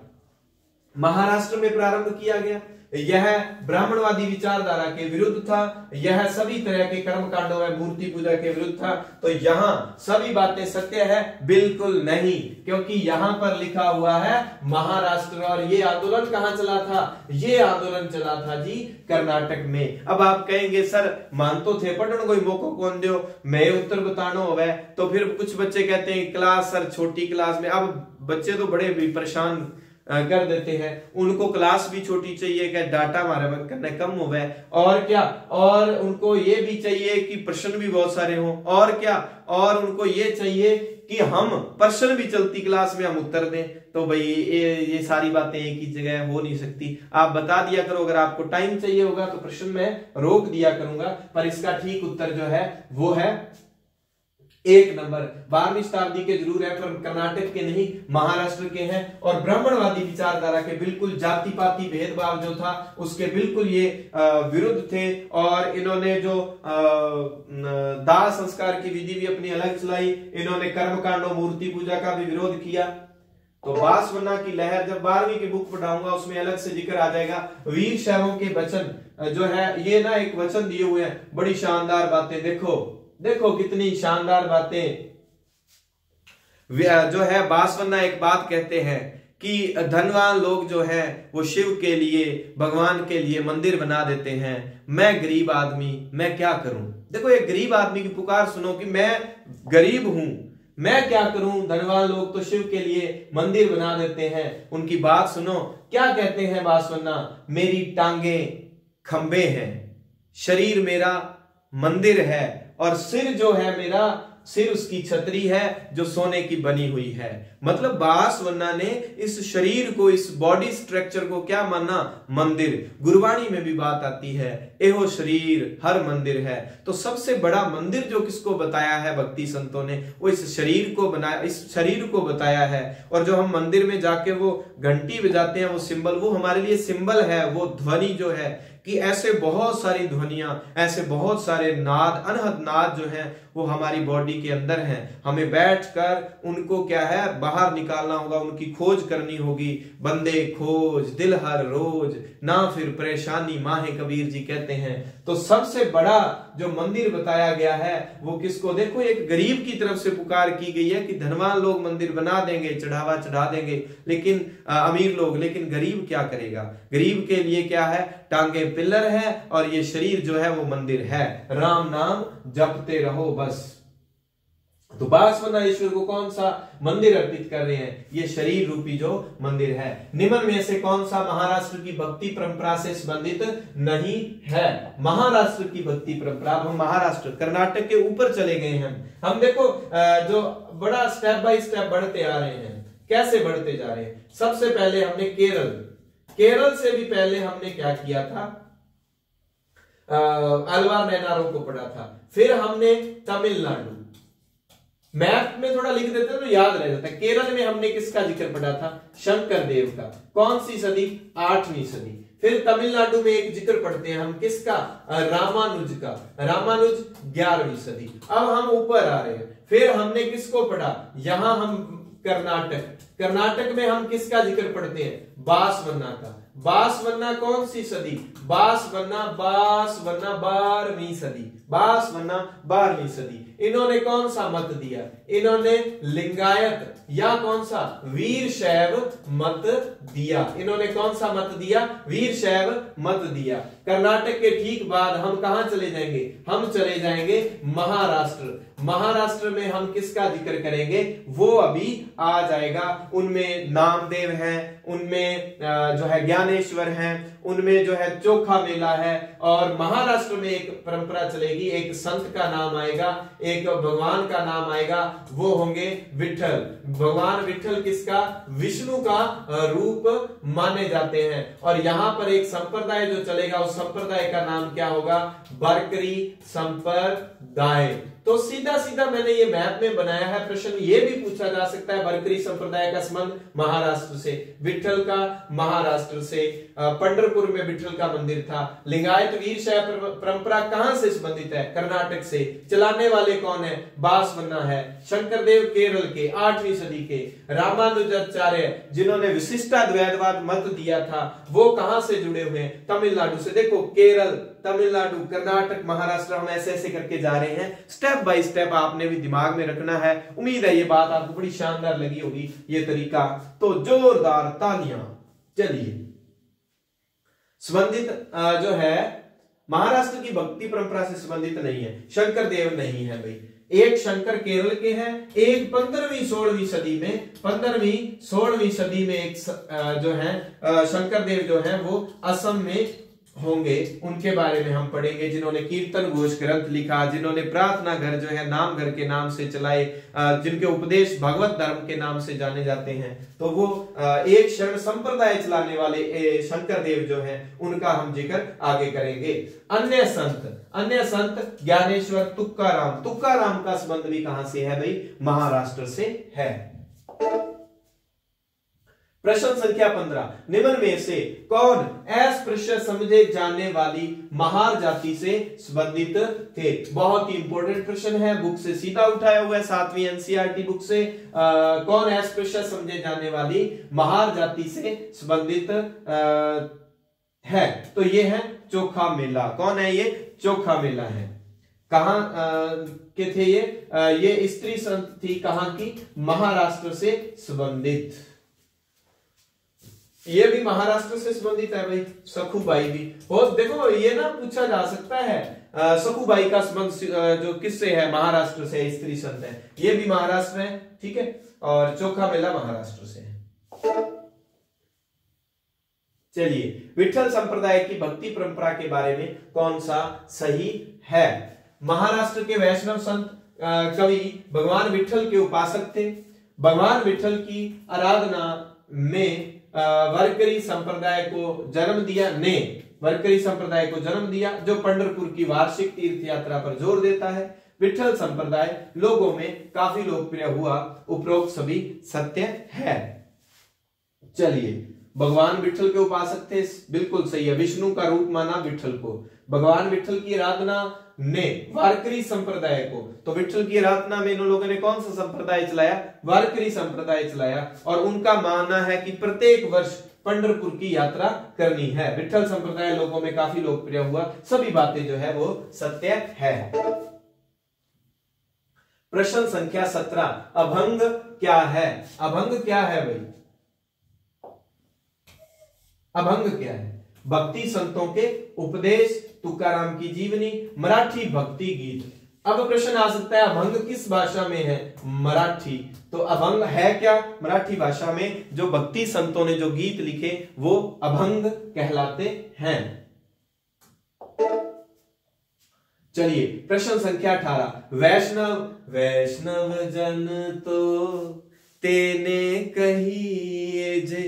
महाराष्ट्र में प्रारंभ किया गया। यह ब्राह्मणवादी विचारधारा के विरुद्ध था, यह सभी तरह के कर्म कांडों में मूर्ति पूजा के विरुद्ध था। तो यहाँ सभी बातें सत्य है? बिल्कुल नहीं, क्योंकि यहाँ पर लिखा हुआ है महाराष्ट्र। और ये आंदोलन कहाँ चला था? ये आंदोलन चला था जी कर्नाटक में। अब आप कहेंगे सर मान तो थे पढ़ने कोई मौको कौन दो, मैं उत्तर बताना हो। तो फिर कुछ बच्चे कहते हैं क्लास सर छोटी क्लास में। अब बच्चे तो बड़े भी परेशान कर देते हैं, उनको क्लास भी छोटी चाहिए, क्या डाटा हमारे करने कम हो गए, और क्या, और उनको ये भी चाहिए कि प्रश्न भी बहुत सारे हों, और क्या, और उनको ये चाहिए कि हम प्रश्न भी चलती क्लास में हम उत्तर दें। तो भाई ये सारी बातें एक ही जगह हो नहीं सकती। आप बता दिया करो, अगर आपको टाइम चाहिए होगा तो प्रश्न में रोक दिया करूंगा, पर इसका ठीक उत्तर जो है वो है 1 नंबर। 12वीं शताब्दी के जरूर है, पर कर्नाटक के नहीं, महाराष्ट्र के हैं। और ब्राह्मणवादी विचारधारा के बिल्कुल जाति पाति भेदभाव जो था उसके बिल्कुल ये विरुद्ध थे। और इन्होंने जो दाह संस्कार की विधि भी अपनी अलग चलाई, इन्होंने कर्मकांडों मूर्ति पूजा का भी विरोध किया। तो बांसवाना की लहर जब 12वीं की बुक पढ़ाऊंगा उसमें अलग से जिक्र आ जाएगा। वीर शैवों के वचन जो है, ये ना एक वचन दिए हुए हैं, बड़ी शानदार बातें, देखो कितनी शानदार बातें जो है। बांसवाना एक बात कहते हैं कि धनवान लोग जो है वो शिव के लिए, भगवान के लिए मंदिर बना देते हैं, मैं गरीब आदमी मैं क्या करूं। देखो एक गरीब आदमी की पुकार सुनो कि मैं गरीब हूं, मैं क्या करूं। धनवान लोग तो शिव के लिए मंदिर बना देते हैं, उनकी बात सुनो क्या कहते हैं बांसवाना, मेरी टांगे खंबे हैं, शरीर मेरा मंदिर है, और सिर जो है मेरा, सिर उसकी छतरी है जो सोने की बनी हुई है। मतलब बांसवाना ने इस शरीर को, इस बॉडी स्ट्रक्चर को क्या माना? मंदिर। गुरबाणी में भी बात आती है, एहो शरीर हर मंदिर है। तो सबसे बड़ा मंदिर जो किसको बताया है भक्ति संतों ने, वो इस शरीर को बनाया, इस शरीर को बताया है। और जो हम मंदिर में जाके वो घंटी बजाते हैं, वो सिंबल, वो हमारे लिए सिंबल है, वो ध्वनि जो है कि ऐसे बहुत सारी ध्वनियां, ऐसे बहुत सारे नाद, अनहद नाद जो हैं वो हमारी बॉडी के अंदर हैं। हमें बैठकर उनको क्या है बाहर निकालना होगा, उनकी खोज करनी होगी। बंदे खोज दिल हर रोज, ना फिर परेशानी माहे कबीर जी कहते हैं। तो सबसे बड़ा जो मंदिर बताया गया है वो किसको? देखो एक गरीब की तरफ से पुकार की गई है कि धनवान लोग मंदिर बना देंगे, चढ़ावा चढ़ा देंगे, लेकिन अमीर लोग, लेकिन गरीब क्या करेगा? गरीब के लिए क्या है? टांगे पिलर है और ये शरीर जो है वो मंदिर है। राम नाम जपते रहो बस। तो बांसवाना ईश्वर को कौन सा मंदिर अर्पित कर रहे हैं? ये शरीर रूपी जो मंदिर है। निम्न में से कौन सा महाराष्ट्र की भक्ति परंपरा से संबंधित नहीं है? महाराष्ट्र की भक्ति परंपरा। हम महाराष्ट्र, कर्नाटक के ऊपर चले गए हैं हम। देखो जो बड़ा स्टेप बाय स्टेप बढ़ते आ रहे हैं। कैसे बढ़ते जा रहे हैं? सबसे पहले हमने केरल से भी पहले हमने क्या किया था? अलवार नैनारों को पढ़ा था। फिर हमने तमिलनाडु, मैप में थोड़ा लिख देते तो याद रह जाता है। केरल में हमने किसका जिक्र पढ़ा था? शंकर देव का। कौन सी सदी? 8वीं सदी। फिर तमिलनाडु में एक जिक्र पढ़ते हैं हम किसका? रामानुज का। रामानुज 11वीं सदी। अब हम ऊपर आ रहे हैं। फिर हमने किसको पढ़ा? यहां हम कर्नाटक में हम किसका जिक्र पढ़ते हैं? बांसवाना का। बांसवाना कौन सी सदी? बांसवाना 12वीं सदी। बांसवाना 12वीं सदी। इन्होंने कौन सा मत दिया? इन्होंने लिंगायत या कौन सा? वीर शैव मत दिया। इन्होंने कौन सा मत दिया? वीर शैव मत दिया। कर्नाटक के ठीक बाद हम कहां चले जाएंगे? हम चले जाएंगे महाराष्ट्र। महाराष्ट्र में हम किसका जिक्र करेंगे? वो अभी आ जाएगा। उनमें नामदेव हैं, उनमें जो है ज्ञानेश्वर हैं, उनमें जो है चोखा मेला है। और महाराष्ट्र में एक परंपरा चलेगी, एक संत का नाम आएगा, एक भगवान का नाम आएगा, वो होंगे विठल। भगवान विठल किसका? विष्णु का रूप माने जाते हैं। और यहां पर एक संप्रदाय जो चलेगा, उस संप्रदाय का नाम क्या होगा? बरकरी संप्रदाय। तो सीधा सीधा मैंने ये मैप में बनाया है। प्रश्न ये भी पूछा जा सकता है, बरकरी संप्रदाय का संबंध महाराष्ट्र से, विठल का महाराष्ट्र से, पंढरपुर में विठल का मंदिर था। लिंगायत वीर शैव परंपरा कहां से संबंधित है? कर्नाटक से। चलाने वाले कौन है? बासवन्ना है। शंकरदेव केरल के 8वीं सदी के। रामानुजाचार्य जिन्होंने विशिष्टाद्वैतवाद मत दिया था, वो कहां से जुड़े हुए हैं? तमिलनाडु से। देखो केरल, तमिलनाडु, कर्नाटक, महाराष्ट्र, हम ऐसे ऐसे करके जा रहे हैं। स्टेप बाय स्टेप आपने भी दिमाग में रखना है। उम्मीद है ये बात आपको बड़ी शानदार लगी होगी, ये तरीका। तो जोरदार तालियां। चलिए, संबंधित जो है महाराष्ट्र की भक्ति परंपरा से संबंधित नहीं है, शंकरदेव नहीं है भाई। एक शंकर केरल के हैं, एक 15वीं 16वीं सदी में, 15वीं 16वीं सदी में एक जो है शंकरदेव जो है वो असम में होंगे। उनके बारे में हम पढ़ेंगे, जिन्होंने कीर्तन घोष ग्रंथ लिखा, जिन्होंने प्रार्थना घर जो है नाम घर के नाम से चलाए, जिनके उपदेश भगवत धर्म के नाम से जाने जाते हैं। तो वो एक शरण संप्रदाय चलाने वाले शंकरदेव जो हैं, उनका हम जिक्र आगे करेंगे। अन्य संत ज्ञानेश्वर तुकाराम। तुकाराम का संबंध भी कहां से है भाई? महाराष्ट्र से है। प्रश्न संख्या 15, निम्न में से कौन अस्पृश्य समझे जाने वाली महार जाति से संबंधित थे? बहुत ही इंपॉर्टेंट प्रश्न है, बुक से सीधा उठाया हुआ है, 7वीं एनसीईआरटी बुक से। कौन अस्पृश्य समझे जाने वाली महार जाति से संबंधित है? तो ये है चोखा मेला। कौन है ये? चोखा मेला है। कहां के थे ये स्त्री संत थी, कहां की? महाराष्ट्र से संबंधित। ये भी महाराष्ट्र से संबंधित है भाई। सखुबाई भी। और देखो ये ना पूछा जा सकता है, सखुबाई का संबंध जो किससे है? महाराष्ट्र से, स्त्री संत है, ये भी महाराष्ट्र है, ठीक है। और चोखा मेला महाराष्ट्र से है। चलिए, विठल संप्रदाय की भक्ति परंपरा के बारे में कौन सा सही है? महाराष्ट्र के वैष्णव संत कवि भगवान विठल के उपासक थे। भगवान विठल की आराधना में वारकरी संप्रदाय को जन्म दिया, जो पंढरपुर की वार्षिक तीर्थ यात्रा पर जोर देता है। विठल संप्रदाय लोगों में काफी लोकप्रिय हुआ, उपरोक्त सभी सत्य है। चलिए, भगवान विठल के उपासक थे, बिल्कुल सही है। विष्णु का रूप माना विठल को। भगवान विठल की आराधना ने वारकरी संप्रदाय को, तो विठल की आराधना में इन लोगों ने कौन सा संप्रदाय चलाया? वारकरी संप्रदाय चलाया। और उनका मानना है कि प्रत्येक वर्ष पंढरपुर की यात्रा करनी है। विठल संप्रदाय लोगों में काफी लोकप्रिय हुआ, सभी बातें जो है वो सत्य है। प्रश्न संख्या 17, अभंग क्या है? अभंग क्या है भाई? अभंग क्या है? भक्ति संतों के उपदेश, तुकाराम की जीवनी, मराठी भक्ति गीत। अब प्रश्न आ सकता है अभंग किस भाषा में है? मराठी। तो अभंग है क्या? मराठी भाषा में जो भक्ति संतों ने जो गीत लिखे वो अभंग कहलाते हैं। चलिए, प्रश्न संख्या 18, वैष्णव जन तो तेने कहिए जे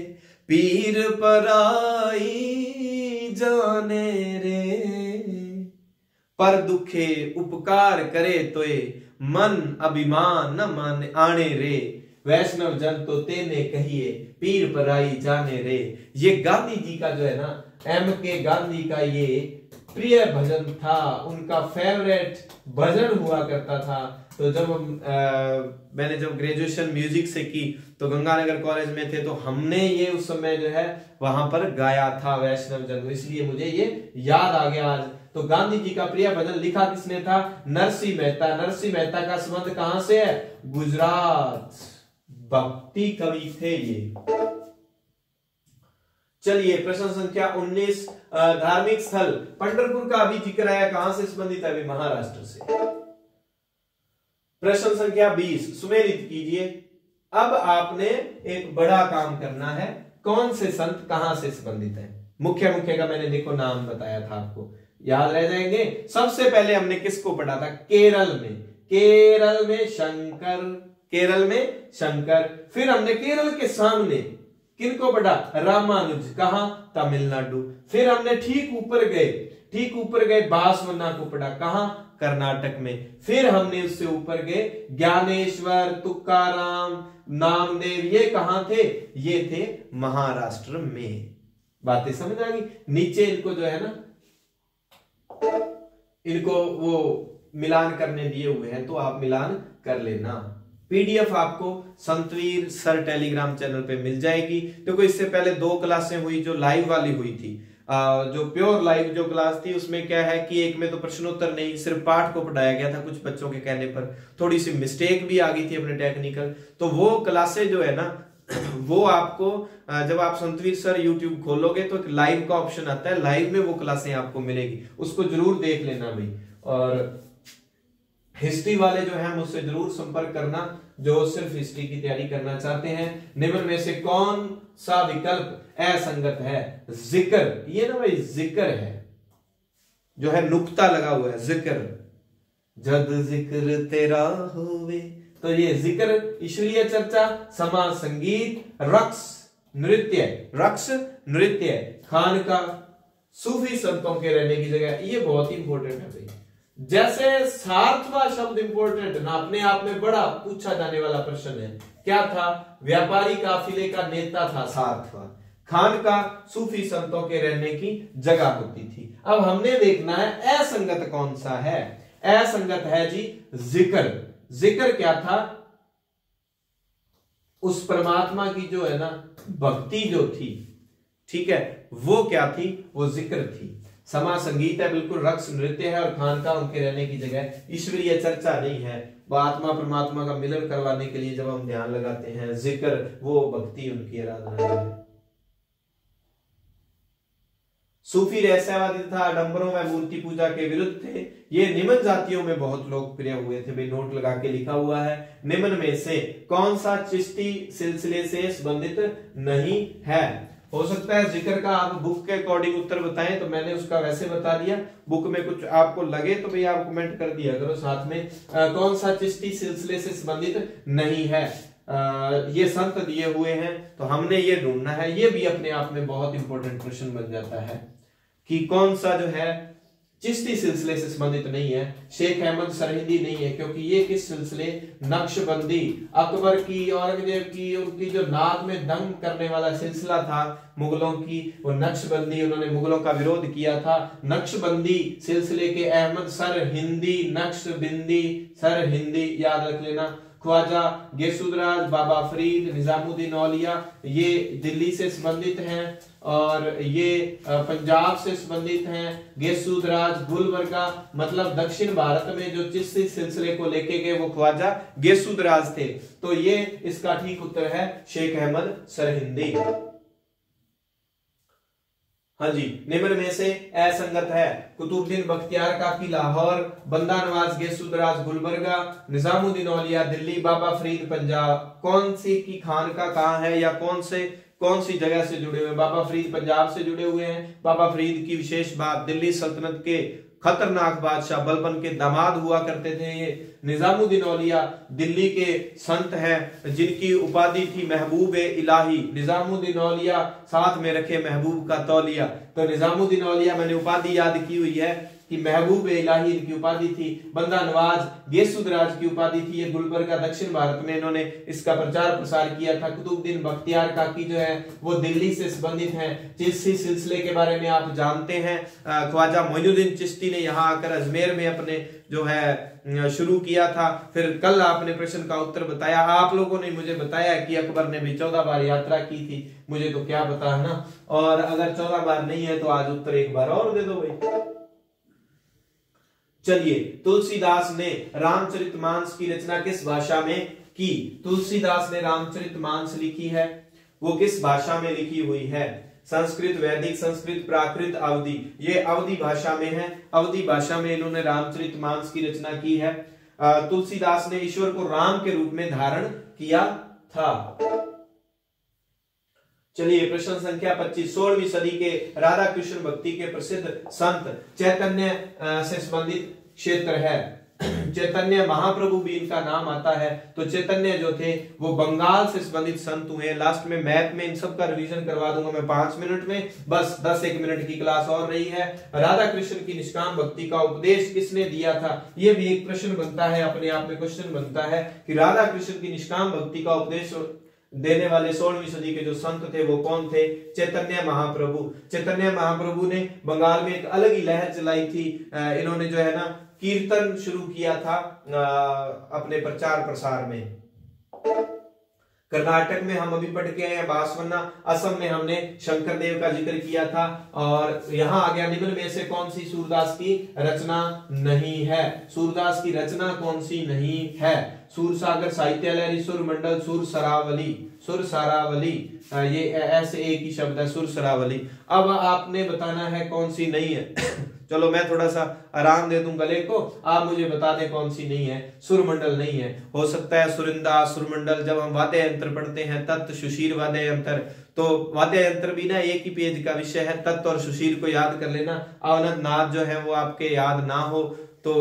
पीर पराई जाने रे, पर दुखे उपकार करे तोए मन अभिमान न मान आने रे। वैष्णव जन तो तेने कहिए पीर पराई जाने रे। ये गांधी जी का जो है ना, M.K. गांधी का ये प्रिय भजन था, उनका फेवरेट भजन हुआ करता था। तो जब मैंने जब ग्रेजुएशन म्यूजिक से की तो गंगानगर कॉलेज में थे, तो हमने ये उस समय जो है वहां पर गाया था वैष्णव जन, इसलिए मुझे ये याद आ गया आज। तो गांधी जी का प्रिय भजन लिखा किसने था? नरसिंह मेहता। नरसिंह मेहता का संबंध कहां से है? गुजरात। भक्ति कवि थे ये। चलिए, प्रश्न संख्या 19, धार्मिक स्थल पंढरपुर का अभी जिक्र आया, कहां से संबंधित है? महाराष्ट्र से। प्रश्न संख्या 20, सुमेलित कीजिए। अब आपने एक बड़ा काम करना है, कौन से संत कहां से संबंधित है? मुख्य का मैंने देखो नाम बताया था, आपको याद रह जाएंगे। सबसे पहले हमने किसको पढ़ा था? केरल में शंकर। फिर हमने केरल के सामने किनको पढ़ा? रामानुज। कहां? तमिलनाडु। फिर हमने ठीक ऊपर गए बासवन्ना को पढ़ा, कहां? कर्नाटक में। फिर हमने उससे ऊपर गए ज्ञानेश्वर, तुकाराम, नामदेव, ये कहां थे? ये थे महाराष्ट्र में। बातें समझ आ गई। नीचे इनको जो है ना, इनको वो मिलान करने दिए हुए हैं, तो आप मिलान कर लेना। पीडीएफ आपको संतवीर सर टेलीग्राम चैनल पे मिल जाएगी। देखो इससे पहले 2 क्लासें हुई जो लाइव वाली हुई थी, जो प्योर लाइव जो क्लास थी उसमें क्या है कि एक में तो प्रश्नोत्तर नहीं, सिर्फ पाठ को पढ़ाया गया था। कुछ बच्चों के कहने पर थोड़ी सी मिस्टेक भी आ गई थी अपने टेक्निकल, तो वो क्लासें जो है ना वो आपको जब आप संतवीर सर यूट्यूब खोलोगे तो एक लाइव का ऑप्शन आता है, लाइव में वो क्लासें आपको मिलेगी, उसको जरूर देख लेना भाई। और हिस्ट्री वाले जो है मुझसे जरूर संपर्क करना, जो सिर्फ हिस्ट्री की तैयारी करना चाहते हैं। निम्न में से कौन सा विकल्प असंगत है? जिक्र, ये ना भाई जिक्र है, जो है नुक्ता लगा हुआ है, जिक्र, जद जिक्र तेरा होवे, तो ये जिक्र ईश्वरीय चर्चा, समाज संगीत, रक्स नृत्य, रक्स नृत्य, खानका, सूफी संतों के रहने की जगह, ये बहुत ही इंपॉर्टेंट है भाई। जैसे सार्थवा शब्द इंपॉर्टेंट ना, अपने आप में बड़ा पूछा जाने वाला प्रश्न है, क्या था? व्यापारी काफिले का नेता था सार्थवा। खानका सूफी संतों के रहने की जगह होती थी। अब हमने देखना है असंगत कौन सा है। असंगत है जी जिक्र। जिक्र क्या था? उस परमात्मा की जो है ना भक्ति जो थी, ठीक है, वो क्या थी? वो जिक्र थी। समा संगीत है, बिल्कुल रक्स नृत्य है, और खानका उनके रहने की जगह। ईश्वरीय चर्चा नहीं है, वो आत्मा परमात्मा का मिलन करवाने के लिए जब हम ध्यान लगाते हैं। जिक्र वो भक्ति, उनकी आराधना है। सूफी रहस्यवादी तथा आडंबरों में मूर्ति पूजा के विरुद्ध थे। ये निम्न जातियों में बहुत लोकप्रिय हुए थे भाई, नोट लगा के लिखा हुआ है। निम्न में से कौन सा चिश्ती सिलसिले से संबंधित नहीं है? हो सकता है जिक्र का आप बुक के अकॉर्डिंग उत्तर बताएं, तो मैंने उसका वैसे बता दिया। बुक में कुछ आपको लगे तो भैया आप कमेंट कर दिया करो साथ में। कौन सा चिश्ती सिलसिले से संबंधित नहीं है? ये संत दिए हुए हैं, तो हमने ये ढूंढना है। ये भी अपने आप में बहुत इंपॉर्टेंट प्रश्न बन जाता है कि कौन सा जो है चिश्ती सिलसिले से संबंधित नहीं है। शेख अहमद सरहिंदी नहीं है, क्योंकि ये किस सिलसिले? नक्शबंदी, अकबर की, औरंगजेब की, उनकी जो नाक में दंग करने वाला सिलसिला था मुगलों की, वो नक्शबंदी, उन्होंने मुगलों का विरोध किया था। नक्शबंदी सिलसिले के अहमद सरहिंदी, नक्शबंदी सरहिंदी याद रख लेना। ख्वाजा गेसुदराज, बाबा फरीद, निजामुद्दीन औलिया, ये दिल्ली से संबंधित हैं, और ये पंजाब से संबंधित हैं। गेसुदराज गुलबर्गा, मतलब दक्षिण भारत में जो चिश्ती सिलसिले को लेके गए वो ख्वाजा गेसुदराज थे। तो ये इसका ठीक उत्तर है शेख अहमद सरहिंदी। हाँ जी, निम्न में से असंगत है। कुतुबुद्दीन बख्तियार काकी लाहौर, बंदा नवाज गेसुदराज गुलबर्गा, निजामुद्दीन औलिया दिल्ली, बाबा फरीद पंजाब। कौन सी की खानका कहाँ है, या कौन सी जगह से जुड़े हुए हैं? बाबा फरीद पंजाब से जुड़े हुए हैं। बाबा फरीद की विशेष बात, दिल्ली सल्तनत के खतरनाक बादशाह बलबन के दामाद हुआ करते थे ये। निजामुद्दीन औलिया दिल्ली के संत हैं, जिनकी उपाधि थी महबूब इलाही। निजामुद्दीन औलिया साथ में रखे महबूब का तौलिया। तो निजामुद्दीन औलिया मैंने उपाधि याद की हुई है कि महबूब इलाही इनकी उपाधि थी। बंदा नवाज गेसुदराज की उपाधि थी। ये गुलबर्गा दक्षिण भारत में इन्होंने इसका प्रचार प्रसार किया था। कुतुबुद्दीन बख्तियार काकी जो है वो दिल्ली से संबंधित हैं। चिश्ती सिलसिले के बारे में आप जानते हैं, ख्वाजा मोइनुद्दीन चिश्ती ने यहाँ आकर अजमेर में अपने जो है शुरू किया था। फिर कल आपने प्रश्न का उत्तर बताया, आप लोगों ने मुझे बताया कि अकबर ने भी 14 बार यात्रा की थी। मुझे तो क्या पता है ना, और अगर 14 बार नहीं है तो आज उत्तर एक बार और दे दो भाई। चलिए, तुलसीदास ने रामचरितमानस की रचना किस भाषा में की? तुलसीदास ने रामचरितमानस लिखी है, वो किस भाषा में लिखी हुई है? संस्कृत, वैदिक, संस्कृत, प्राकृत, अवधी। ये अवधी भाषा में है। अवधी भाषा में इन्होंने रामचरितमानस की रचना की है। तुलसीदास ने ईश्वर को राम के रूप में धारण किया था। चलिए, प्रश्न संख्या 25। 16वीं सदी के राधा कृष्ण भक्ति के प्रसिद्ध संत चैतन्य से संबंधित क्षेत्र है। चैतन्य महाप्रभु भी इनका नाम आता है। तो चैतन्य जो थे वो बंगाल से संबंधित संत हुए। लास्ट में मैथ में इन सब का रिवीजन करवा दूंगा मैं 5 मिनट में, बस 10-1 मिनट की क्लास और रही है। राधा कृष्ण की निष्काम भक्ति का उपदेश किसने दिया था? ये भी एक प्रश्न बनता है, अपने आप में क्वेश्चन बनता है कि राधा कृष्ण की निष्काम भक्ति का उपदेश देने वाले 16वीं सदी के जो संत थे वो कौन थे? चैतन्य महाप्रभु। चैतन्य महाप्रभु ने बंगाल में एक अलग ही लहर चलाई थी। इन्होंने जो है ना कीर्तन शुरू किया था अपने प्रचार प्रसार में। कर्नाटक में हम अभी पढ़ के आए हैं बांसवाना, असम में हमने शंकर देव का जिक्र किया था। और यहाँ आ गया निम्न में से कौन सी सूरदास की रचना नहीं है? सूरदास की रचना कौन सी नहीं है? सूरसागर, साहित्य लहरी, सुरमंडल, सुर सरावली, सुर सरावली, ये ऐसे एक ही शब्द है, सुर सरावली। अब आपने बताना है कौन सी नहीं है। चलो मैं थोड़ा सा आराम दे दूं गले को, आप मुझे बता दें कौन सी नहीं है। सुरमंडल नहीं है, हो सकता है सुरिंदा, सुरमंडल। जब हम वाद्य यंत्र पढ़ते हैं, तत् सुशीर वाद्य यंत्र, तो वाद्य यंत्र भी ना एक ही पेज का विषय है। तत् और सुशीर को याद कर लेना। अवनत नाद जो है वो आपके याद ना हो तो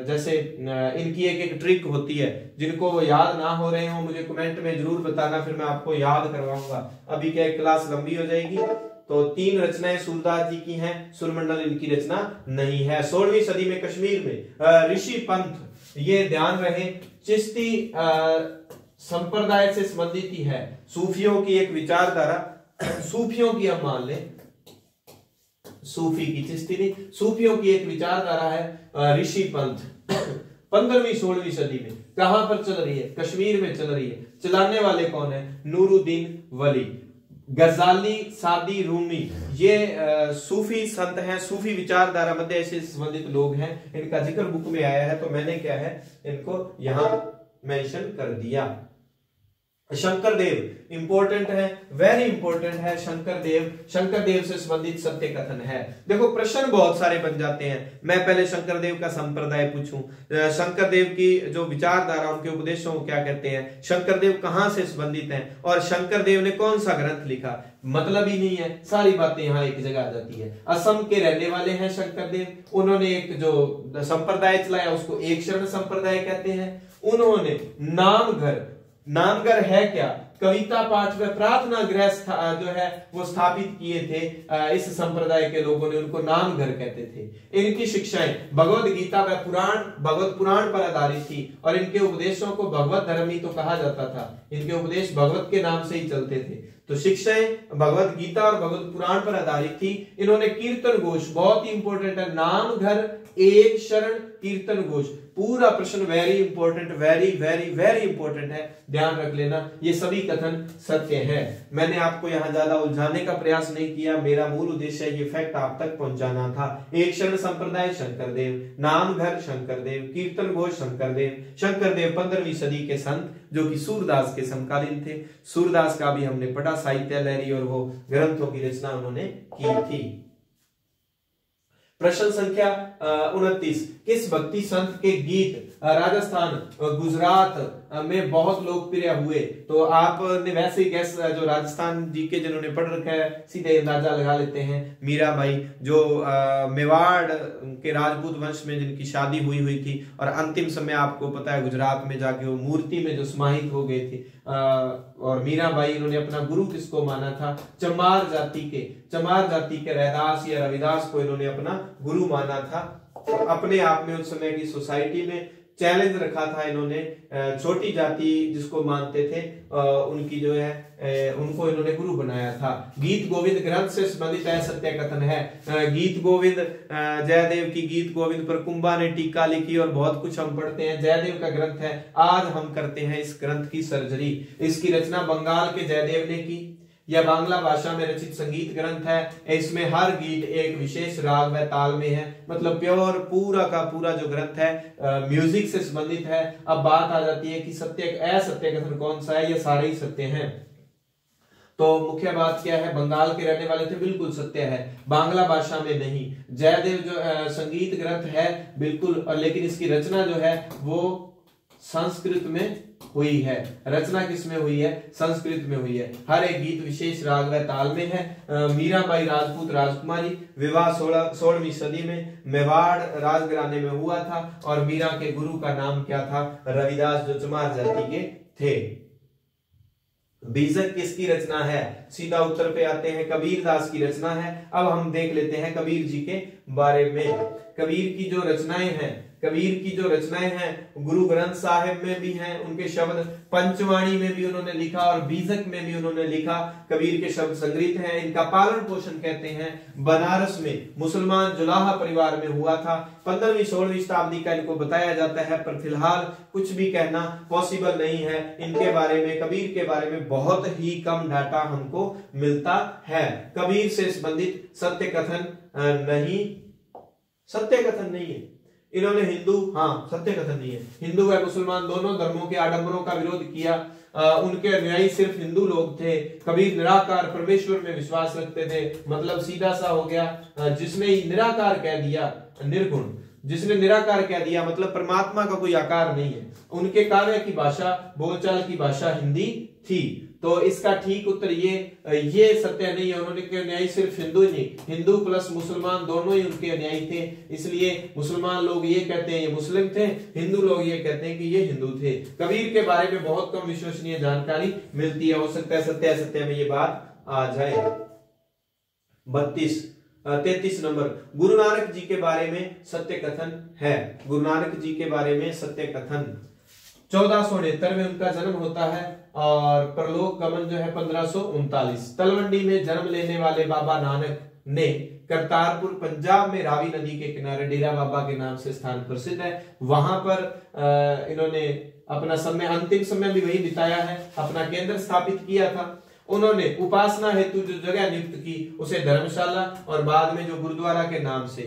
जैसे इनकी एक एक ट्रिक होती है, जिनको वो याद ना हो रहे हो मुझे कमेंट में जरूर बताना, फिर मैं आपको याद करवाऊंगा। अभी क्या क्लास लंबी हो जाएगी। तो 3 रचनाएं सूरदास जी की हैं, सुरमंडल इनकी रचना नहीं है। 16वीं सदी में कश्मीर में ऋषि पंथ, ये ध्यान रहे, चिश्ती संप्रदाय से संबंधित ही है। सूफियों की एक विचारधारा, सूफियों की हम मान लें, सूफी की, चिश्ती नहीं, सूफियों की एक विचारधारा है ऋषि पंथ। 15वीं 16वीं सदी में कहां पर चल रही है? कश्मीर में चल रही है। चलाने वाले कौन है? नूरुद्दीन वली, गजाली, सादी, रूमी, ये सूफी संत हैं, सूफी विचारधारा मध्य एशिया से संबंधित लोग हैं। इनका जिक्र बुक में आया है तो मैंने क्या है इनको यहां मेंशन कर दिया। शंकर देव इंपॉर्टेंट है, वेरी इंपॉर्टेंट है। शंकर देव से संबंधित सत्य कथन है। देखो प्रश्न बहुत सारे बन जाते हैं। मैं पहले शंकर देव का संप्रदाय पूछूं, शंकर देव की जो विचारधारा, उनके उपदेशों को क्या कहते हैं, शंकर देव कहां से संबंधित हैं, और शंकर देव ने कौन सा ग्रंथ लिखा, मतलब ही नहीं है। सारी बातें यहाँ एक जगह आ जाती है। असम के रहने वाले हैं शंकर देव। उन्होंने एक जो संप्रदाय चलाया उसको एक शरण संप्रदाय कहते हैं। उन्होंने नामघर है क्या, कविता पाठ व प्रार्थना गृह जो है वो स्थापित किए थे इस संप्रदाय के लोगों ने, उनको नामघर कहते थे। इनकी शिक्षाएं भगवत गीता व भगवत पुराण पर आधारित थी और इनके उपदेशों को भगवत धर्म ही तो कहा जाता था। इनके उपदेश भगवत के नाम से ही चलते थे। तो शिक्षाएं भगवत गीता और भगवत पुराण पर आधारित थी। इन्होंने कीर्तन घोष, बहुत ही इंपॉर्टेंट है, नामघर, एक शरण, कीर्तन घोष, पूरा प्रश्न very important, very very very important है, ध्यान रख लेना। ये सभी कथन सत्य है। मैंने आपको यहां ज्यादा उलझाने का प्रयास नहीं किया, मेरा मूल उद्देश्य ये फैक्ट आप तक पहुंचाना था। एक शरण संप्रदाय शंकर देव, नामघर शंकर देव, कीर्तन घोष शंकर देव 15वीं सदी के संत जो कि सूरदास के समकालीन थे। सूरदास का भी हमने पढ़ा, साहित्य लहरी और वो ग्रंथों की रचना उन्होंने की थी। प्रश्न संख्या 29, किस भक्ति संत के गीत राजस्थान गुजरात में बहुत लोकप्रिय हुए? तो आपने वैसे ही गैस जो राजस्थान जी के जिन्होंने पढ़ रखा है सीधे अंदाजा लगा लेते हैं। मीराबाई जो मेवाड़ के राजपूत वंश में जिनकी शादी हुई थी और अंतिम समय आपको पता है गुजरात में जाके वो मूर्ति में जो समाहित हो गए थे। और मीराबाई इन्होंने अपना गुरु किसको माना था? चमार जाति के रैदास या रविदास को इन्होंने अपना गुरु माना था। तो अपने आप में उस समय की सोसाइटी में चैलेंज रखा था इन्होंने। छोटी जाति जिसको मानते थे उनकी जो है उनको इन्होंने गुरु बनाया था। गीत गोविंद ग्रंथ से संबंधित सत्य कथन है। गीत गोविंद जयदेव की गीत गोविंद पर कुंभा ने टीका लिखी और बहुत कुछ हम पढ़ते हैं। जयदेव का ग्रंथ है, आज हम करते हैं इस ग्रंथ की सर्जरी। इसकी रचना बंगाल के जयदेव ने की। यह बांग्ला भाषा में रचित संगीत ग्रंथ है। इसमें हर गीत एक विशेष राग व ताल में है, मतलब प्योर पूरा का पूरा जो ग्रंथ है म्यूजिक से संबंधित है। अब बात आ जाती है कि सत्य असत्य कथन कौन सा है? ये सारे ही सत्य हैं। तो मुख्य बात क्या है? बंगाल के रहने वाले थे, बिल्कुल सत्य है, बांग्ला भाषा में नहीं। जयदेव जो संगीत ग्रंथ है बिल्कुल, लेकिन इसकी रचना जो है वो संस्कृत में हुई है। रचना किसमें हुई है? संस्कृत में हुई है। हर एक गीत विशेष राग व ताल में है। मीराबाई राजपूत राजकुमारी, विवाह 16वीं सदी में मेवाड़ राजघराने में हुआ था और मीरा के गुरु का नाम क्या था? रविदास, जो चमार जाति के थे। बीजक किसकी रचना है? सीधा उत्तर पे आते हैं, कबीर दास की रचना है। अब हम देख लेते हैं कबीर जी के बारे में। कबीर की जो रचनाएं हैं कबीर की जो रचनाएं हैं गुरु ग्रंथ साहिब में भी हैं, उनके शब्द पंचवाणी में भी उन्होंने लिखा और बीजक में भी उन्होंने लिखा। कबीर के शब्द संग्रहित हैं। इनका पालन पोषण कहते हैं बनारस में मुसलमान जुलाहा परिवार में हुआ था। 15वीं 16वीं शताब्दी का इनको बताया जाता है, पर फिलहाल कुछ भी कहना पॉसिबल नहीं है। इनके बारे में, कबीर के बारे में बहुत ही कम डाटा हमको मिलता है। कबीर से संबंधित सत्य कथन नहीं है। इन्होंने सत्य कथन नहीं है। हिंदू व मुसलमान दोनों धर्मों के आडंबरों का विरोध किया। उनके अनुयायी सिर्फ हिंदू लोग थे। कबीर निराकार परमेश्वर में विश्वास रखते थे। मतलब सीधा सा हो गया, जिसने निराकार कह दिया निर्गुण, जिसने निराकार कह दिया मतलब परमात्मा का कोई आकार नहीं है। उनके काव्य की भाषा, बोलचाल की भाषा हिंदी थी। तो इसका ठीक उत्तर ये सत्य नहीं है। उन्होंने के अनुयायी सिर्फ हिंदू ही नहीं, हिंदू प्लस मुसलमान दोनों ही उनके अनुयायी थे। इसलिए मुसलमान लोग ये कहते हैं ये मुस्लिम थे, हिंदू लोग ये कहते हैं कि ये हिंदू थे। कबीर के बारे में बहुत कम विश्वसनीय जानकारी मिलती है। हो सकता है सत्य असत्य में ये बात आ जाए। 33 नंबर, गुरु नानक जी के बारे में सत्य कथन है। गुरु नानक जी के बारे में सत्य कथन 1469 में उनका जन्म होता है और परलोक गमन जो है 1539। तलवंडी में जन्म लेने वाले बाबा नानक ने करतारपुर पंजाब में रावी नदी के किनारे डेरा बाबा के नाम से स्थान प्रसिद्ध है। वहां पर इन्होंने अपना समय, अंतिम समय भी वही बिताया है, अपना केंद्र स्थापित किया था। उन्होंने उपासना हेतु जो जगह नियुक्त की उसे धर्मशाला और बाद में जो गुरुद्वारा के नाम से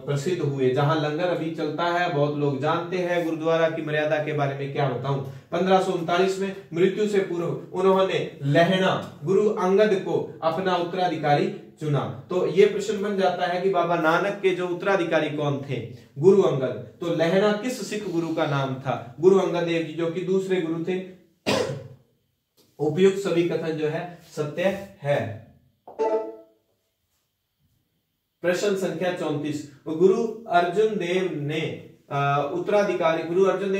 प्रसिद्ध हुए, जहां लंगर अभी चलता है। बहुत लोग जानते हैं गुरुद्वारा की मर्यादा के बारे में क्या बताऊं। 1539 में मृत्यु से पूर्व उन्होंने लहणा गुरु अंगद को अपना उत्तराधिकारी चुना। तो ये प्रश्न बन जाता है कि बाबा नानक के जो उत्तराधिकारी कौन थे? गुरु अंगद। तो लहणा किस सिख गुरु का नाम था? गुरु अंगद देव जी, जो कि दूसरे गुरु थे। उपयुक्त सभी कथन जो है सत्य है। प्रश्न संख्या 34, गुरु अर्जुन देव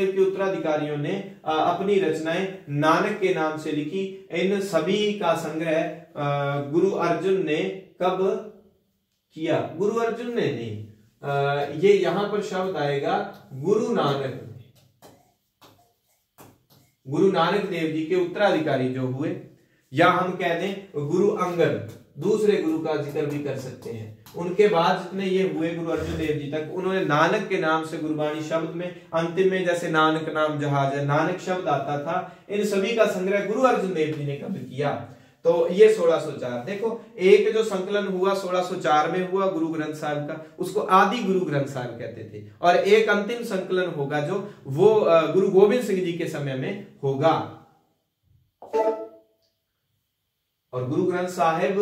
के उत्तराधिकारियों ने अपनी रचनाएं नानक के नाम से लिखी। इन सभी का संग्रह गुरु अर्जुन ने कब किया? गुरु अर्जुन ने नहीं, ये यहां पर शब्द आएगा गुरु नानक ने। गुरु नानक देव जी के उत्तराधिकारी जो हुए, या हम कह दें गुरु अंगद, दूसरे गुरु का जिक्र भी कर सकते हैं। उनके बाद जितने ये हुए गुरु अर्जुन देव जी तक, उन्होंने नानक के नाम से गुरबाणी शब्द में अंतिम में जैसे नानक नाम जहाज है, नानक शब्द आता था। इन सभी का संग्रह गुरु अर्जुन देव जी ने कब किया? तो ये 1604। देखो, एक जो संकलन हुआ 1604 में हुआ गुरु ग्रंथ साहिब का, उसको आदि गुरु ग्रंथ साहिब कहते थे। और एक अंतिम संकलन होगा जो वो गुरु गोविंद सिंह जी के समय में होगा। और गुरु ग्रंथ साहिब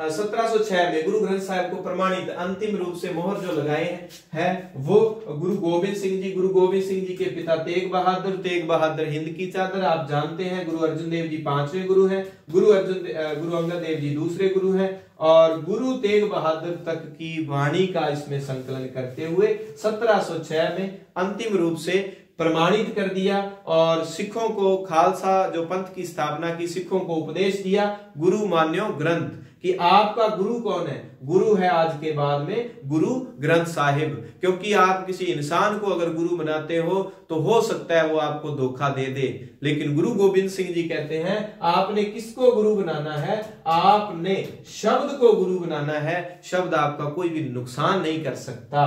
1706 में गुरु ग्रंथ साहिब को प्रमाणित अंतिम रूप से मोहर जो लगाए हैं वो गुरु गोविंद सिंह जी। गुरु गोविंद सिंह जी के पिता तेग बहादुर हिंद की चादर, आप जानते हैं। गुरु अर्जुन देव जी 5वें गुरु हैं। गुरु अंगद देव जी दूसरे गुरु हैं। और गुरु तेग बहादुर तक की वाणी का इसमें संकलन करते हुए 1706 में अंतिम रूप से प्रमाणित कर दिया और सिखों को खालसा जो पंथ की स्थापना की, सिखों को उपदेश दिया गुरु मान्यो ग्रंथ, कि आपका गुरु कौन है? गुरु है आज के बाद में गुरु ग्रंथ साहिब। क्योंकि आप किसी इंसान को अगर गुरु बनाते हो हो सकता है वो आपको धोखा दे दे, लेकिन गुरु गोविंद सिंह जी कहते हैं आपने किसको गुरु बनाना है? आपने शब्द को गुरु बनाना है। शब्द आपका कोई भी नुकसान नहीं कर सकता।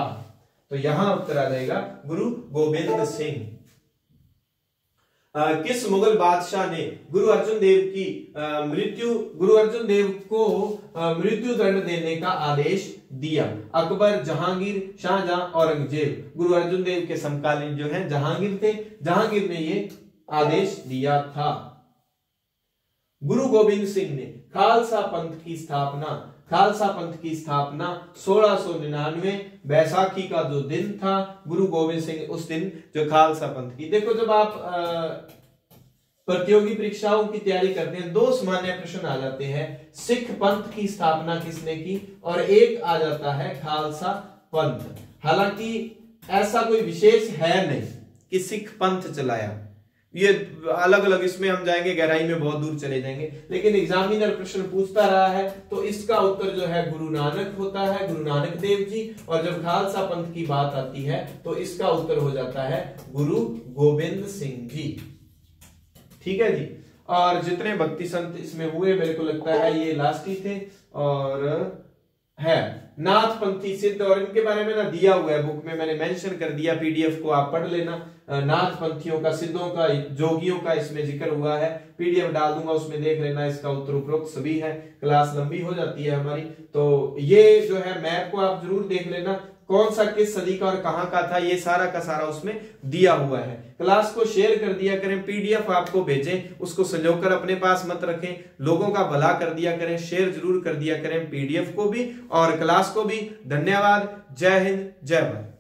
तो यहां उत्तर आ जाएगा गुरु गोविंद सिंह। किस मुगल बादशाह ने गुरु अर्जुन देव को मृत्यु दंड देने का आदेश दिया? अकबर, जहांगीर, शाहजहां, औरंगजेब। गुरु अर्जुन देव के समकालीन जो है जहांगीर थे। जहांगीर ने ये आदेश दिया था। गुरु गोविंद सिंह ने खालसा पंथ की स्थापना 1699 बैसाखी का जो दिन था, गुरु गोविंद सिंह उस दिन जो खालसा पंथ की। देखो, जब आप प्रतियोगी परीक्षाओं की तैयारी करते हैं, दो सामान्य प्रश्न आ जाते हैं, सिख पंथ की स्थापना किसने की, और एक आ जाता है खालसा पंथ। हालांकि ऐसा कोई विशेष है नहीं कि सिख पंथ चलाया, ये अलग अलग इसमें हम जाएंगे, गहराई में बहुत दूर चले जाएंगे, लेकिन एग्जामिनर प्रश्न पूछता रहा है तो इसका उत्तर जो है गुरु नानक होता है, गुरु नानक देव जी। और जब खालसा पंथ की बात आती है तो इसका उत्तर हो जाता है गुरु गोविंद सिंह जी। ठीक है जी। और जितने भक्ति संत इसमें हुए मेरे को लगता है ये लास्ट ही थे, और है नाथ पंथी सिद्ध, और इनके बारे में ना दिया हुआ है बुक में, मैंने मेंशन कर दिया, पीडीएफ को आप पढ़ लेना। नाथ पंथियों का, सिद्धों का, जोगियों का इसमें जिक्र हुआ है, पीडीएफ डाल दूंगा उसमें देख लेना, इसका उत्तर उपरोक्त सभी है। क्लास लंबी हो जाती है हमारी, तो ये जो है मैप को आप जरूर देख लेना, कौन सा किस सदी का और कहां का था, ये सारा का सारा उसमें दिया हुआ है। क्लास को शेयर कर दिया करें, पीडीएफ आपको भेजें, उसको संजोकर अपने पास मत रखें, लोगों का भला कर दिया करें, शेयर जरूर कर दिया करें पीडीएफ को भी और क्लास को भी। धन्यवाद। जय हिंद, जय भारत।